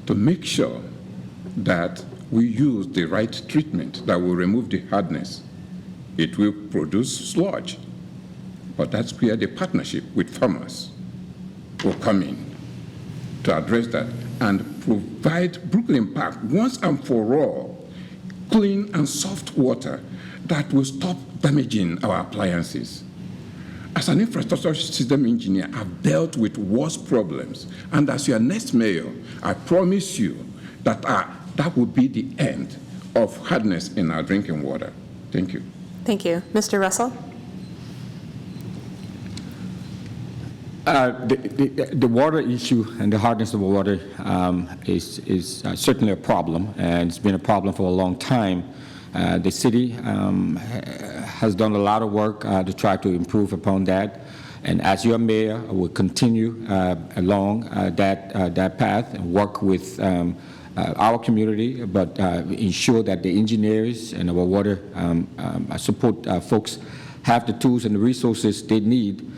to make sure that we use the right treatment that will remove the hardness. It will produce sludge, but that's where the partnership with farmers will come in to address that and provide Brooklyn Park once and for all clean and soft water that will stop damaging our appliances. As an infrastructure system engineer, I've dealt with worse problems. And as your next mayor, I promise you that that will be the end of hardness in our drinking water. Thank you. Thank you. Mr. Russell? The water issue and the hardness of the water is certainly a problem, and it's been a problem for a long time. The city has done a lot of work to try to improve upon that, and as your mayor, I will continue along that path and work with our community, but ensure that the engineers and our water support folks have the tools and the resources they need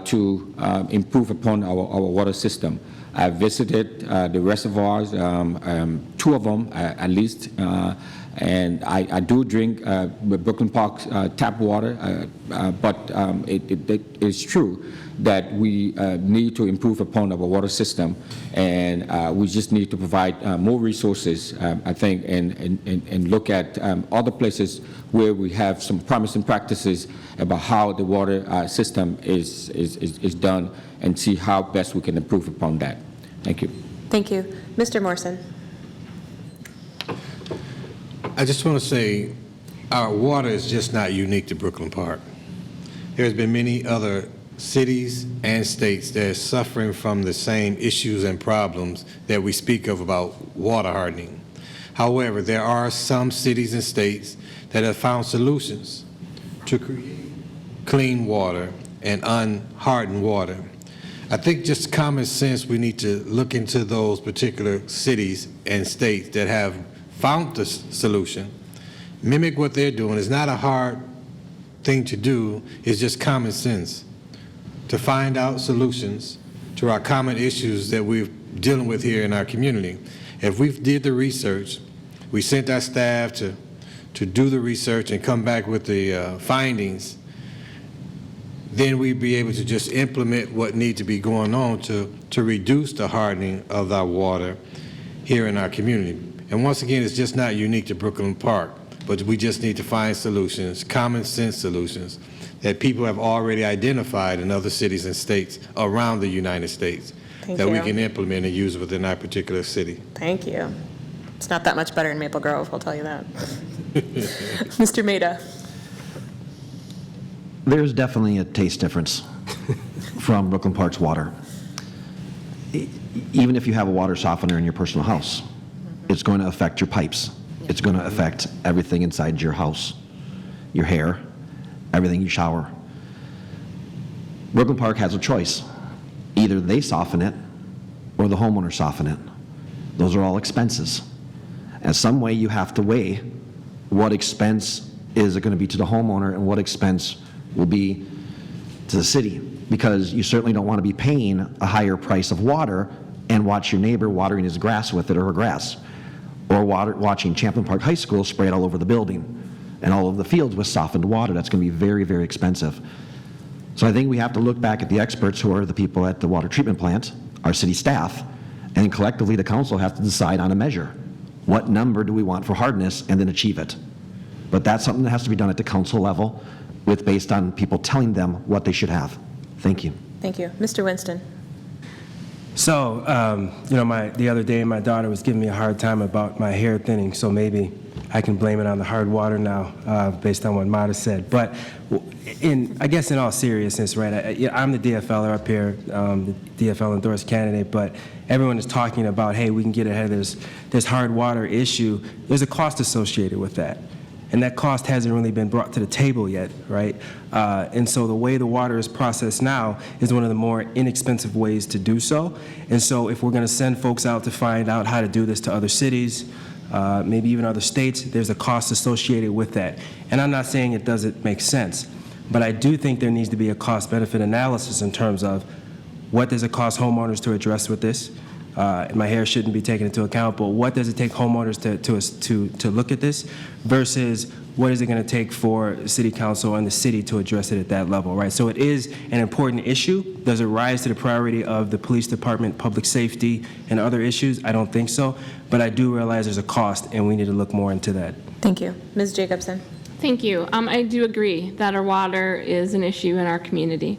to improve upon our water system. I visited the reservoirs, 2 of them at least, and I do drink Brooklyn Park's tap water, but it's true that we need to improve upon our water system, and we just need to provide more resources, I think, and look at other places where we have some promising practices about how the water system is done, and see how best we can improve upon that. Thank you. Thank you. Mr. Morrison? I just want to say our water is just not unique to Brooklyn Park. There's been many other cities and states that are suffering from the same issues and problems that we speak of about water hardening. However, there are some cities and states that have found solutions to create clean water and unhardened water. I think just common sense, we need to look into those particular cities and states that have found the solution, mimic what they're doing. It's not a hard thing to do, it's just common sense to find out solutions to our common issues that we're dealing with here in our community. If we did the research, we sent our staff to do the research and come back with the findings, then we'd be able to just implement what needs to be going on to reduce the hardening of our water here in our community. And once again, it's just not unique to Brooklyn Park, but we just need to find solutions, common sense solutions, that people have already identified in other cities and states around the United States that we can implement and use within our particular city. Thank you. It's not that much better in Maple Grove, I'll tell you that. Mr. Maida? There's definitely a taste difference from Brooklyn Park's water. Even if you have a water softener in your personal house, it's going to affect your pipes. It's going to affect everything inside your house, your hair, everything you shower. Brooklyn Park has a choice. Either they soften it or the homeowner soften it. Those are all expenses. And some way you have to weigh what expense is it going to be to the homeowner and what expense will be to the city, because you certainly don't want to be paying a higher price of water and watch your neighbor watering his grass with it or her grass, or watching Champlain Park High School spray it all over the building and all over the fields with softened water. That's going to be very, very expensive. So I think we have to look back at the experts who are the people at the water treatment plant, our city staff, and collectively the council has to decide on a measure. What number do we want for hardness and then achieve it? But that's something that has to be done at the council level. with based on people telling them what they should have. Thank you. Thank you. Mr. Winston. So, the other day my daughter was giving me a hard time about my hair thinning, so maybe I can blame it on the hard water now, based on what Mata said. But I guess in all seriousness, right, I'm the DFLer up here, the DFL endorsed candidate, but everyone is talking about, hey, we can get ahead of this hard water issue. There's a cost associated with that. And that cost hasn't really been brought to the table yet, right? And so the way the water is processed now is one of the more inexpensive ways to do so. And so if we're going to send folks out to find out how to do this to other cities, maybe even other states, there's a cost associated with that. And I'm not saying it doesn't make sense, but I do think there needs to be a cost-benefit analysis in terms of what does it cost homeowners to address with this? My hair shouldn't be taken into account, but what does it take homeowners to look at this versus what is it going to take for city council and the city to address it at that level, right? So it is an important issue. Does it rise to the priority of the police department, public safety, and other issues? I don't think so, but I do realize there's a cost, and we need to look more into that. Thank you. Ms. Jacobson. Thank you. I do agree that our water is an issue in our community.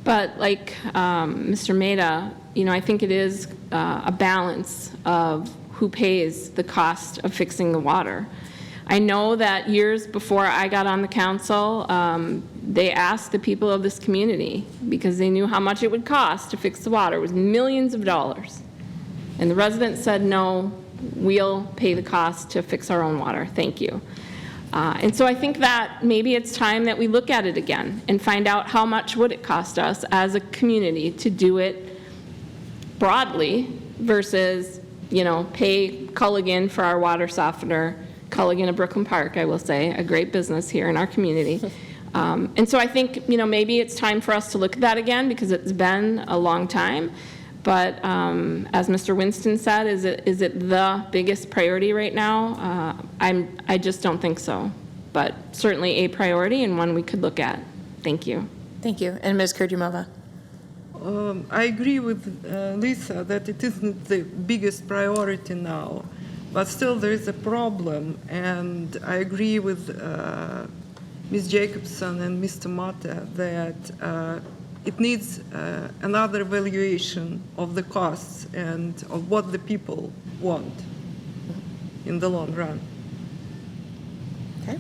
But like Mr. Maida, I think it is a balance of who pays the cost of fixing the water. I know that years before I got on the council, they asked the people of this community because they knew how much it would cost to fix the water. It was millions of dollars. And the residents said, no, we'll pay the cost to fix our own water. Thank you. And so I think that maybe it's time that we look at it again and find out how much would it cost us as a community to do it broadly versus, pay Culligan for our water softener, Culligan of Brooklyn Park, I will say, a great business here in our community. And so I think, maybe it's time for us to look at that again because it's been a long time. But as Mr. Winston said, is it the biggest priority right now? I just don't think so. But certainly a priority and one we could look at. Thank you. Thank you. And Ms. Kurdumova. I agree with Lisa that it isn't the biggest priority now, but still there is a problem. And I agree with Ms. Jacobson and Mr. Mata that it needs another evaluation of the costs and of what the people want in the long run. Okay.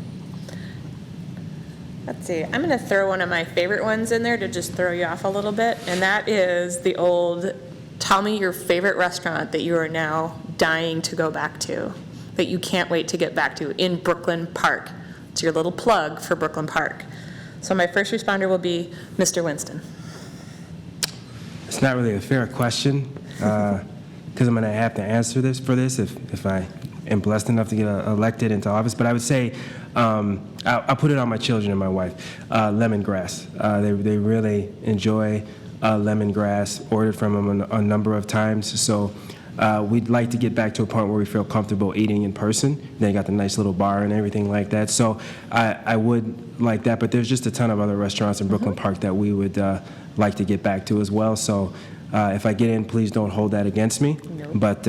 Let's see. I'm going to throw one of my favorite ones in there to just throw you off a little bit, and that is the old, tell me your favorite restaurant that you are now dying to go back to, that you can't wait to get back to in Brooklyn Park. It's your little plug for Brooklyn Park. So my first responder will be Mr. Winston. It's not really a fair question because I'm going to have to answer this if I am blessed enough to get elected into office. But I would say I'll put it on my children and my wife. Lemongrass. They really enjoy lemongrass. Ordered from them a number of times. So we'd like to get back to a point where we feel comfortable eating in person. They got the nice little bar and everything like that. So I would like that. But there's just a ton of other restaurants in Brooklyn Park that we would like to get back to as well. So if I get in, please don't hold that against me. No. But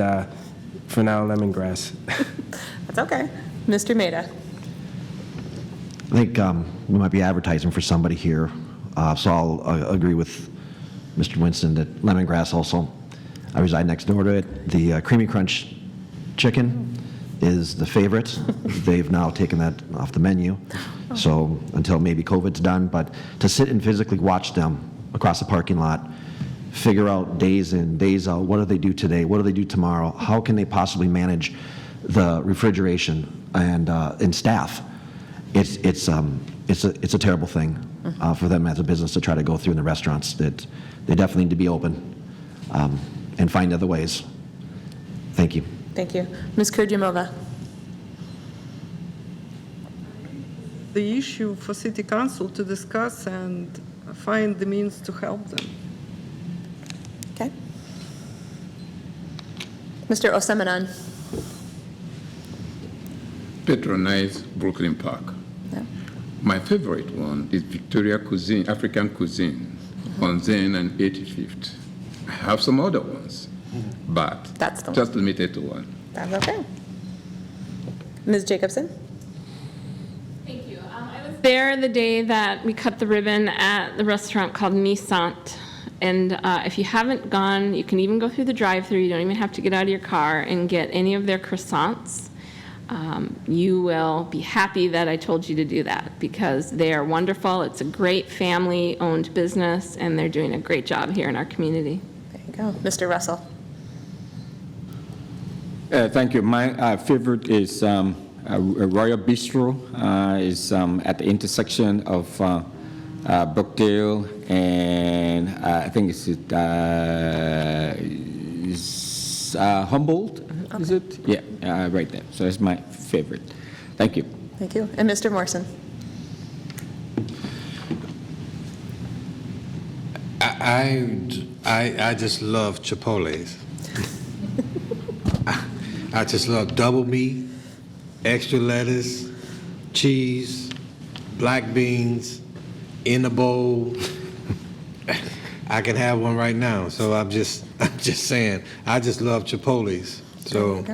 for now, lemongrass. That's okay. Mr. Maida. I think we might be advertising for somebody here, so I'll agree with Mr. Winston that lemongrass also. I reside next door to it. The Creamy Crunch chicken is the favorite. They've now taken that off the menu, so until maybe COVID's done. But to sit and physically watch them across the parking lot, figure out days in, days out, what do they do today, what do they do tomorrow, how can they possibly manage the refrigeration and staff. It's a terrible thing for them as a business to try to go through in the restaurants. That they definitely need to be open and find other ways. Thank you. Thank you. Ms. Kurdumova. The issue for City Council to discuss and find the means to help them. Okay. Mr. Osmenam. Patronize Brooklyn Park. Yeah. My favorite one is Victoria cuisine, African cuisine, on Zen and 85th. I have some other ones, but That's the one. just limited to one. That's okay. Ms. Jacobson? Thank you. I was there the day that we cut the ribbon at the restaurant called Nisant. And if you haven't gone, you can even go through the drive-thru. You don't even have to get out of your car and get any of their croissants. You will be happy that I told you to do that because they are wonderful. It's a great family-owned business, and they're doing a great job here in our community. There you go. Mr. Russell. Thank you. My favorite is Royal Bistro. Is at the intersection of Brookdale and I think it's Humboldt. Okay. Is it? Yeah, right there. So that's my favorite. Thank you. Thank you. And Mr. Morrison. I just love Chipotle's. I just love double meat, extra lettuce, cheese, black beans, in a bowl. I can have one right now. So I'm just saying, I just love Chipotle's. So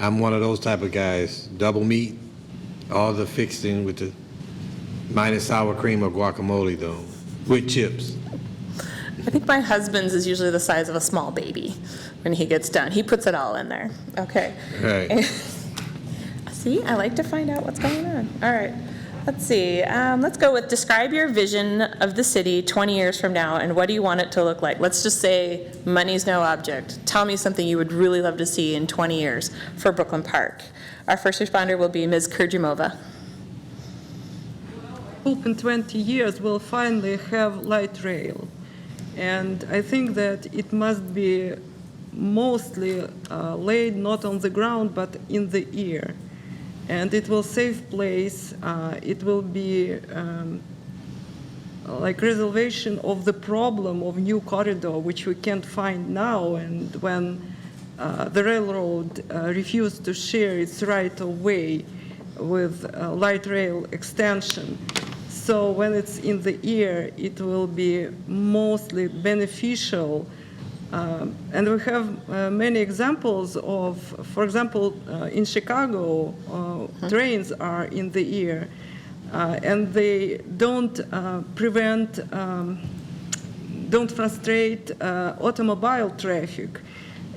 I'm one of those type of guys. Double meat, all the fixing with the minus sour cream or guacamole though, with chips. I think my husband's is usually the size of a small baby when he gets done. He puts it all in there. Okay. Right. See, I like to find out what's going on. All right. Let's see. Let's go with describe your vision of the city 20 years from now, and what do you want it to look like? Let's just say money's no object. Tell me something you would really love to see in 20 years for Brooklyn Park. Our first responder will be Ms. Kurjimova. Hope in 20 years we'll finally have light rail. And I think that it must be mostly laid not on the ground but in the air. And it will save place. It will be like resolvation of the problem of new corridor, which we can't find now. And when the railroad refused to share its right of way with light rail extension. So when it's in the air, it will be mostly beneficial. And we have many examples of, for example, in Chicago, trains are in the air, and they don't don't frustrate automobile traffic,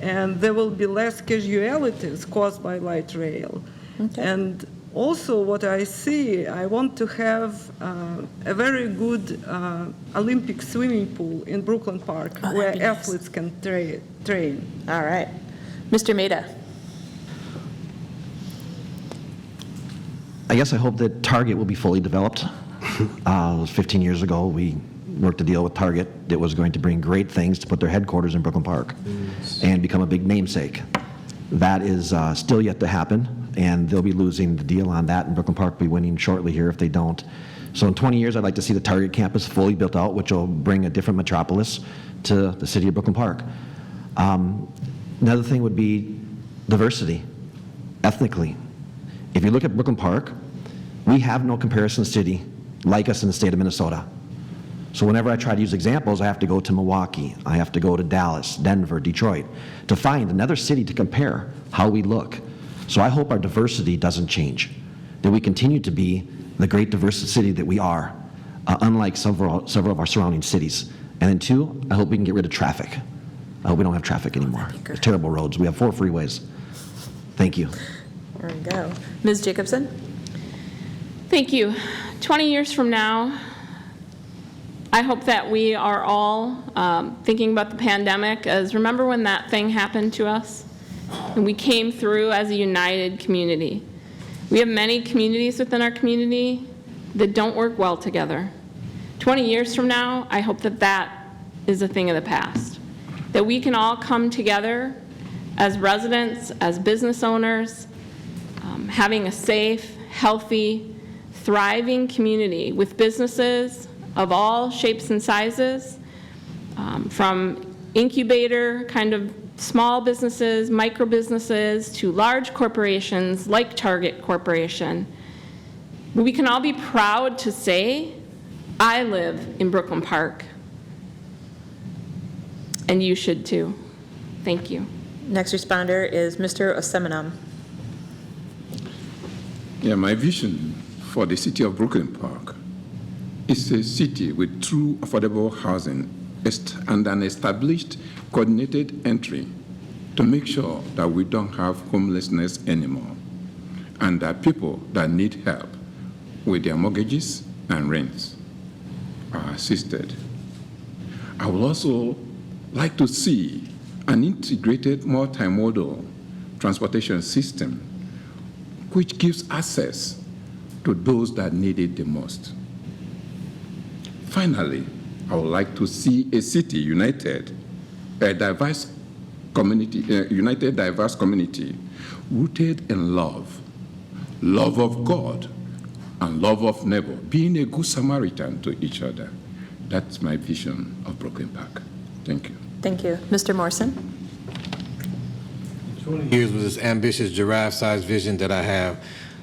and there will be less casualties caused by light rail. Okay. And also, what I see, I want to have a very good Olympic swimming pool in Brooklyn Park where athletes can train. All right. Mr. Maida. I guess I hope that Target will be fully developed. 15 years ago, we worked a deal with Target that was going to bring great things to put their headquarters in Brooklyn Park and become a big namesake. That is still yet to happen, and they'll be losing the deal on that, and Brooklyn Park will be winning shortly here if they don't. So in 20 years, I'd like to see the Target campus fully built out, which will bring a different metropolis to the city of Brooklyn Park. Another thing would be diversity, ethnically. If you look at Brooklyn Park, we have no comparison city like us in the state of Minnesota. So whenever I try to use examples, I have to go to Milwaukee, I have to go to Dallas, Denver, Detroit, to find another city to compare how we look. So I hope our diversity doesn't change, that we continue to be the great diverse city that we are, unlike several of our surrounding cities. And then two, I hope we can get rid of traffic. I hope we don't have traffic anymore. There's terrible roads. We have 4 freeways. Thank you. There we go. Ms. Jacobson? Thank you. 20 years from now, I hope that we are all thinking about the pandemic as, remember when that thing happened to us? And we came through as a united community. We have many communities within our community that don't work well together. 20 years from now, I hope that that is a thing of the past. That we can all come together as residents, as business owners, having a safe, healthy, thriving community with businesses of all shapes and sizes, from incubator kind of small businesses, micro businesses, to large corporations like Target Corporation. We can all be proud to say, I live in Brooklyn Park, and you should too. Thank you. Next responder is Mr. Osmenam. Yeah, my vision for the city of Brooklyn Park is a city with true affordable housing and an established coordinated entry to make sure that we don't have homelessness anymore and that people that need help with their mortgages and rents are assisted. I would also like to see an integrated multimodal transportation system which gives access to those that need it the most. Finally, I would like to see a city united, a diverse community, united diverse community rooted in love of God and love of neighbor, being a good Samaritan to each other. That's my vision of Brooklyn Park. Thank you. Thank you. Mr. Morrison? 20 years with this ambitious giraffe-sized vision that I have,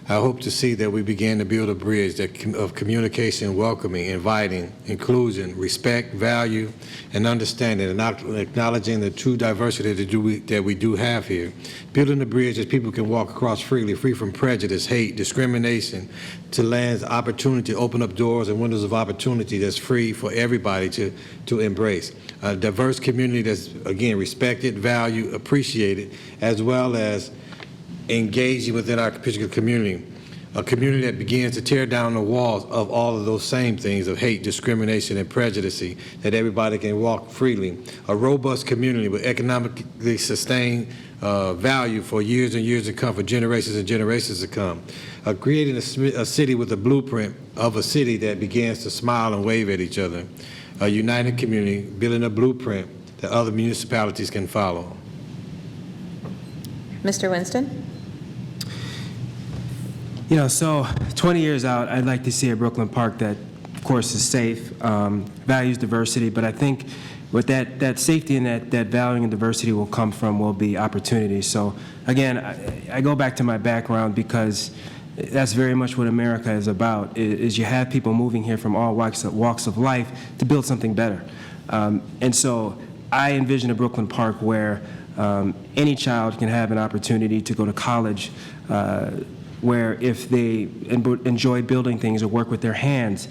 I hope to see that we begin to build a bridge of communication, welcoming, inviting, inclusion, respect, value, and understanding, and acknowledging the true diversity that we do have here. Building a bridge that people can walk across freely, free from prejudice, hate, discrimination, to lands opportunity, open up doors and windows of opportunity that's free for everybody to embrace. A diverse community that's, again, respected, valued, appreciated, as well as engaging within our particular community, a community that begins to tear down the walls of all of those same things of hate, discrimination, and prejudice, that everybody can walk freely, a robust community with economically sustained value for years and years to come, for generations and generations to come, creating a city with a blueprint of a city that begins to smile and wave at each other, a united community building a blueprint that other municipalities can follow. Mr. Winston? You know, so 20 years out, I'd like to see a Brooklyn Park that, of course, is safe, values diversity, but I think with that safety and that valuing and diversity will be opportunity. So again, I go back to my background because that's very much what America is about, is you have people moving here from all walks of life to build something better. And so I envision a Brooklyn Park where any child can have an opportunity to go to college, where if they enjoy building things or work with their hands,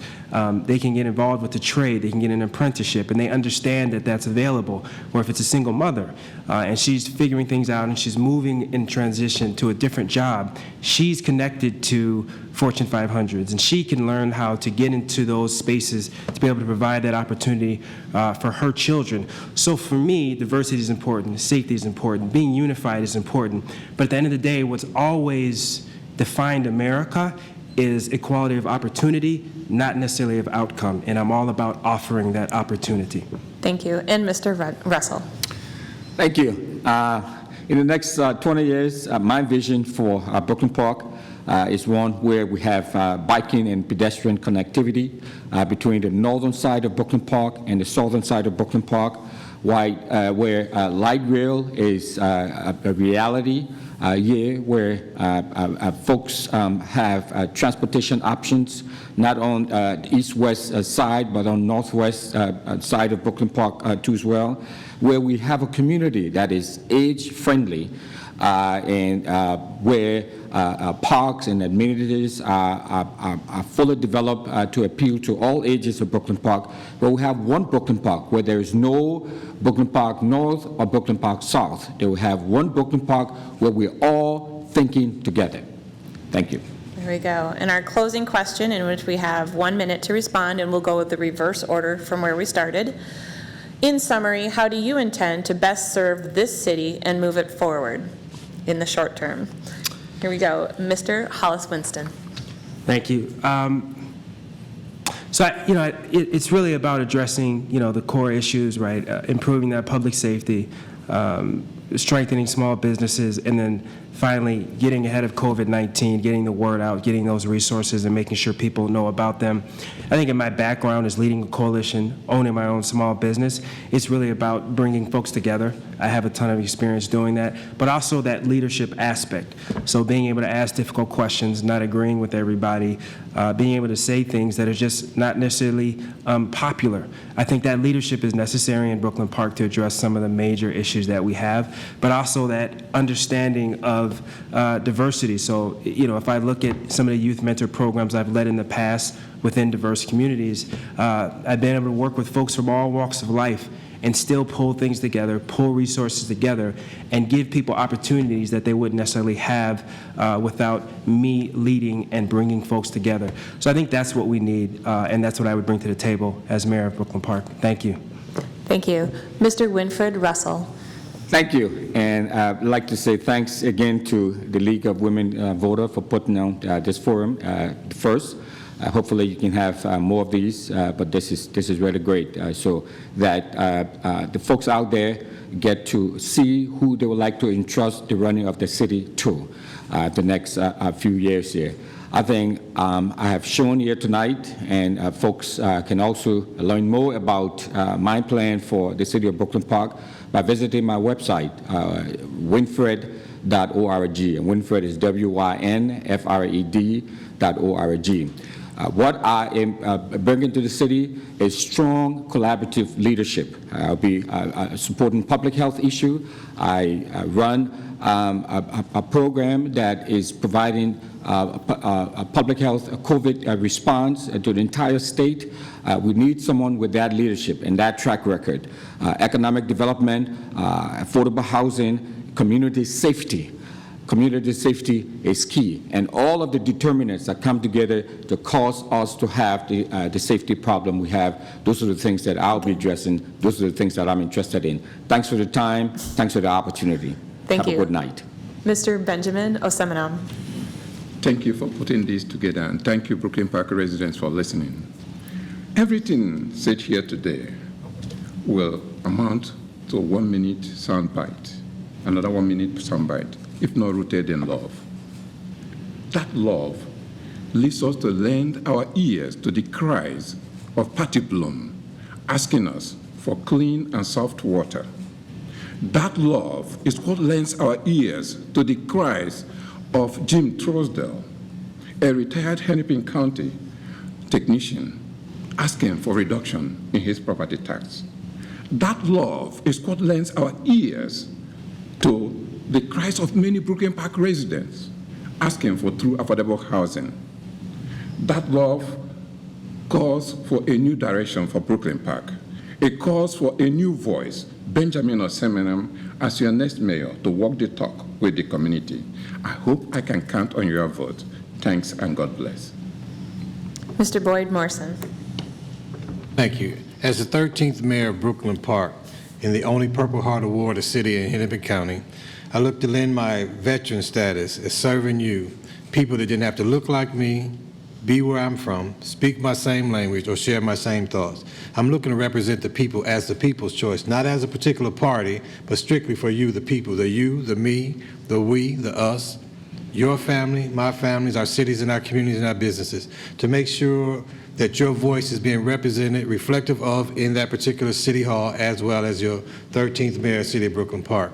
they can get involved with the trade, they can get an apprenticeship, and they understand that that's available. Or if it's a single mother and she's figuring things out and she's moving in transition to a different job, she's connected to Fortune 500s, and she can learn how to get into those spaces to be able to provide that opportunity for her children. So for me, diversity is important, safety is important, being unified is important, but at the end of the day, what's always defined America is equality of opportunity, not necessarily of outcome, and I'm all about offering that opportunity. Thank you. And Mr. Russell? Thank you. In the next 20 years, my vision for Brooklyn Park is one where we have biking and pedestrian connectivity between the northern side of Brooklyn Park and the southern side of Brooklyn Park, where light rail is a reality, where folks have transportation options, not on the east-west side, but on northwest side of Brooklyn Park too as well, where we have a community that is age-friendly, and where parks and amenities are fully developed to appeal to all ages of Brooklyn Park. But we have one Brooklyn Park where there is no Brooklyn Park North or Brooklyn Park South. They will have one Brooklyn Park where we're all thinking together. Thank you. There we go. And our closing question, in which we have 1 minute to respond, and we'll go with the reverse order from where we started. In summary, how do you intend to best serve this city and move it forward in the short term? Here we go. Mr. Hollis Winston. Thank you. So, it's really about addressing, the core issues, right? Improving that public safety, strengthening small businesses, and then finally getting ahead of COVID-19, getting the word out, getting those resources, and making sure people know about them. I think in my background is leading a coalition, owning my own small business. It's really about bringing folks together, I have a ton of experience doing that, but also that leadership aspect. So being able to ask difficult questions, not agreeing with everybody, being able to say things that are just not necessarily popular. I think that leadership is necessary in Brooklyn Park to address some of the major issues that we have, but also that understanding of diversity. So, if I look at some of the youth mentor programs I've led in the past within diverse communities, I've been able to work with folks from all walks of life and still pull things together, pull resources together, and give people opportunities that they wouldn't necessarily have without me leading and bringing folks together. So I think that's what we need, and that's what I would bring to the table as mayor of Brooklyn Park. Thank you. Thank you. Mr. Winford Russell. Thank you, and I'd like to say thanks again to the League of Women Voters for putting on this forum first. Hopefully you can have more of these, but this is really great, so that the folks out there get to see who they would like to entrust the running of the city to the next few years here. I think I have shown here tonight, and folks can also learn more about my plan for the city of Brooklyn Park by visiting my website, winfred.org. And Winfred is WYNFRED.org. What I am bringing to the city is strong collaborative leadership. I'll be supporting public health issue. I run a program that is providing a public health COVID response to the entire state. We need someone with that leadership and that track record. Economic development, affordable housing, community safety. Community safety is key, and all of the determinants that come together to cause us to have the safety problem we have, those are the things that I'll be addressing. Those are the things that I'm interested in. Thanks for the time. Thanks for the opportunity. Thank you. Have a good night. Mr. Benjamin Osmenam. Thank you for putting this together, and thank you, Brooklyn Park residents, for listening. Everything said here today will amount to a 1-minute soundbite, another 1-minute soundbite, if not rooted in love. That love leads us to lend our ears to the cries of Patty Bloom, asking us for clean and soft water. That love is what lends our ears to the cries of Jim Trousdale, a retired Hennepin County technician, asking for reduction in his property tax. That love is what lends our ears to the cries of many Brooklyn Park residents asking for true affordable housing. That love calls for a new direction for Brooklyn Park. It calls for a new voice, Benjamin Osmenam, as your next mayor, to walk the talk with the community. I hope I can count on your vote. Thanks and God bless. Mr. Boyd Morrison. Thank you. As the 13th mayor of Brooklyn Park in the only Purple Heart Award of city in Hennepin County, I look to lend my veteran status as serving you, people that didn't have to look like me, be where I'm from, speak my same language, or share my same thoughts. I'm looking to represent the people as the people's choice, not as a particular party, but strictly for you, the people, the you, the me, the we, the us, your family, my families, our cities and our communities and our businesses, to make sure that your voice is being represented, reflective of in that particular city hall, as well as your 13th mayor of the city of Brooklyn Park.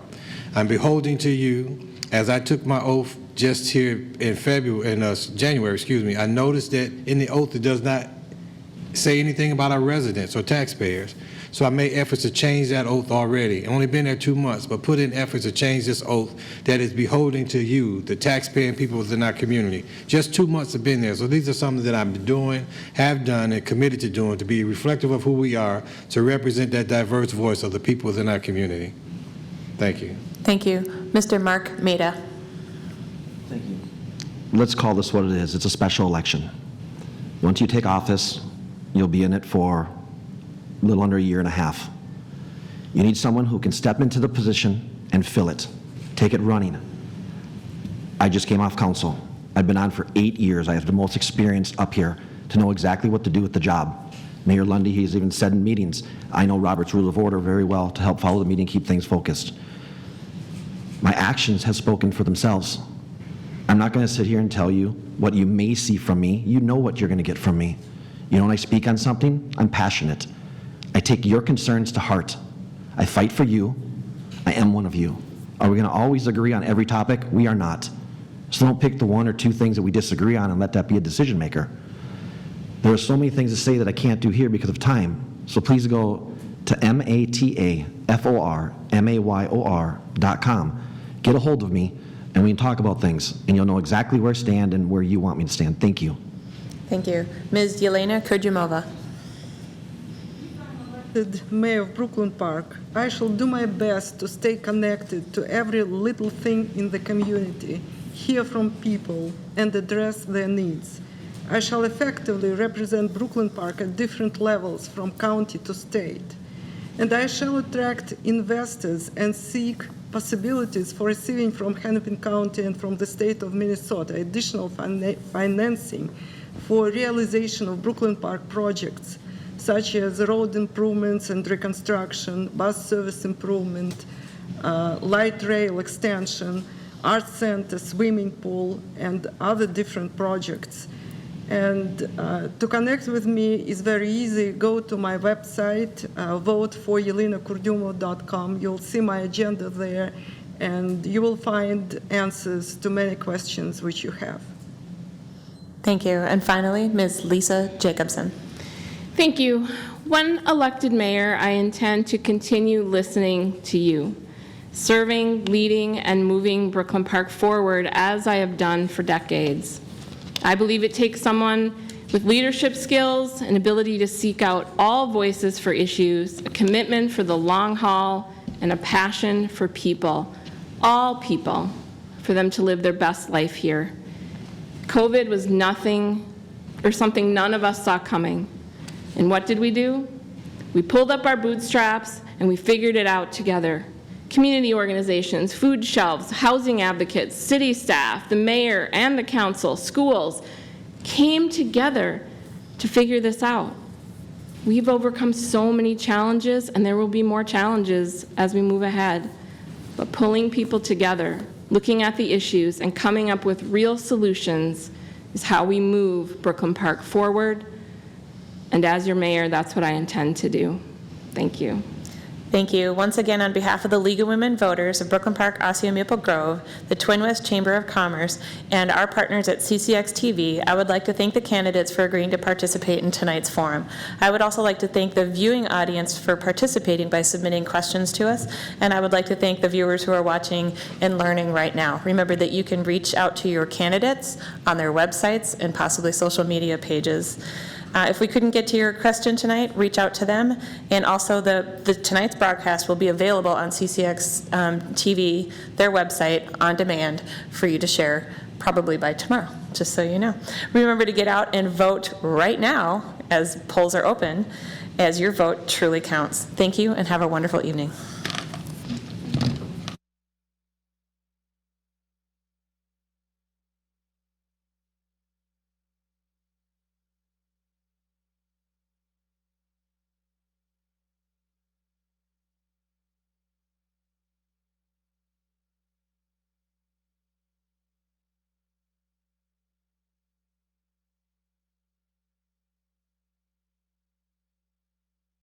I'm beholding to you. As I took my oath just here in January, I noticed that in the oath it does not say anything about our residents or taxpayers. So I made efforts to change that oath already. Only been there 2 months, but put in efforts to change this oath that is beholding to you, the taxpaying people within our community. Just 2 months have been there. So these are something that I'm doing, have done, and committed to doing to be reflective of who we are, to represent that diverse voice of the people within our community. Thank you. Thank you. Mr. Mark Maida. Thank you. Let's call this what it is. It's a special election. Once you take office, you'll be in it for a little under a year and a half. You need someone who can step into the position and fill it, take it running. I just came off council. I've been on for 8 years. I have the most experience up here to know exactly what to do with the job. Mayor Lundy, he's even said in meetings, I know Robert's Rule of Order very well to help follow the meeting, keep things focused. My actions have spoken for themselves. I'm not going to sit here and tell you what you may see from me. You know what you're going to get from me. You know, when I speak on something, I'm passionate. I take your concerns to heart. I fight for you. I am one of you. Are we going to always agree on every topic? We are not. So don't pick the one or two things that we disagree on and let that be a decision maker. There are so many things to say that I can't do here because of time. So please go to mataformayor.com. Get a hold of me, and we can talk about things, and you'll know exactly where I stand and where you want me to stand. Thank you. Thank you. Ms. Yelena Kudrymova. Mayor of Brooklyn Park, I shall do my best to stay connected to every little thing in the community, hear from people, and address their needs. I shall effectively represent Brooklyn Park at different levels from county to state. And I shall attract investors and seek possibilities for receiving from Hennepin County and from the state of Minnesota additional financing for realization of Brooklyn Park projects, such as road improvements and reconstruction, bus service improvement, light rail extension, art center, swimming pool, and other different projects. And to connect with me is very easy. Go to my website, voteforyelenakurdymova.com. You'll see my agenda there, and you will find answers to many questions which you have. Thank you. And finally, Ms. Lisa Jacobson. Thank you. When elected mayor, I intend to continue listening to you, serving, leading, and moving Brooklyn Park forward as I have done for decades. I believe it takes someone with leadership skills, an ability to seek out all voices for issues, a commitment for the long haul, and a passion for people, all people, for them to live their best life here. COVID was nothing or something none of us saw coming. And what did we do? We pulled up our bootstraps and we figured it out together. Community organizations, food shelves, housing advocates, city staff, the mayor and the council, schools came together to figure this out. We've overcome so many challenges, and there will be more challenges as we move ahead. But pulling people together, looking at the issues, and coming up with real solutions is how we move Brooklyn Park forward. And as your mayor, that's what I intend to do. Thank you. Thank you. Once again, on behalf of the League of Women Voters of Brooklyn Park, Osseo, Maple Grove, the Twin West Chamber of Commerce, and our partners at CCX TV, I would like to thank the candidates for agreeing to participate in tonight's forum. I would also like to thank the viewing audience for participating by submitting questions to us, and I would like to thank the viewers who are watching and learning right now. Remember that you can reach out to your candidates on their websites and possibly social media pages. If we couldn't get to your question tonight, reach out to them. And also tonight's broadcast will be available on CCX TV, their website, on demand for you to share probably by tomorrow, just so you know. Remember to get out and vote right now as polls are open, as your vote truly counts. Thank you and have a wonderful evening.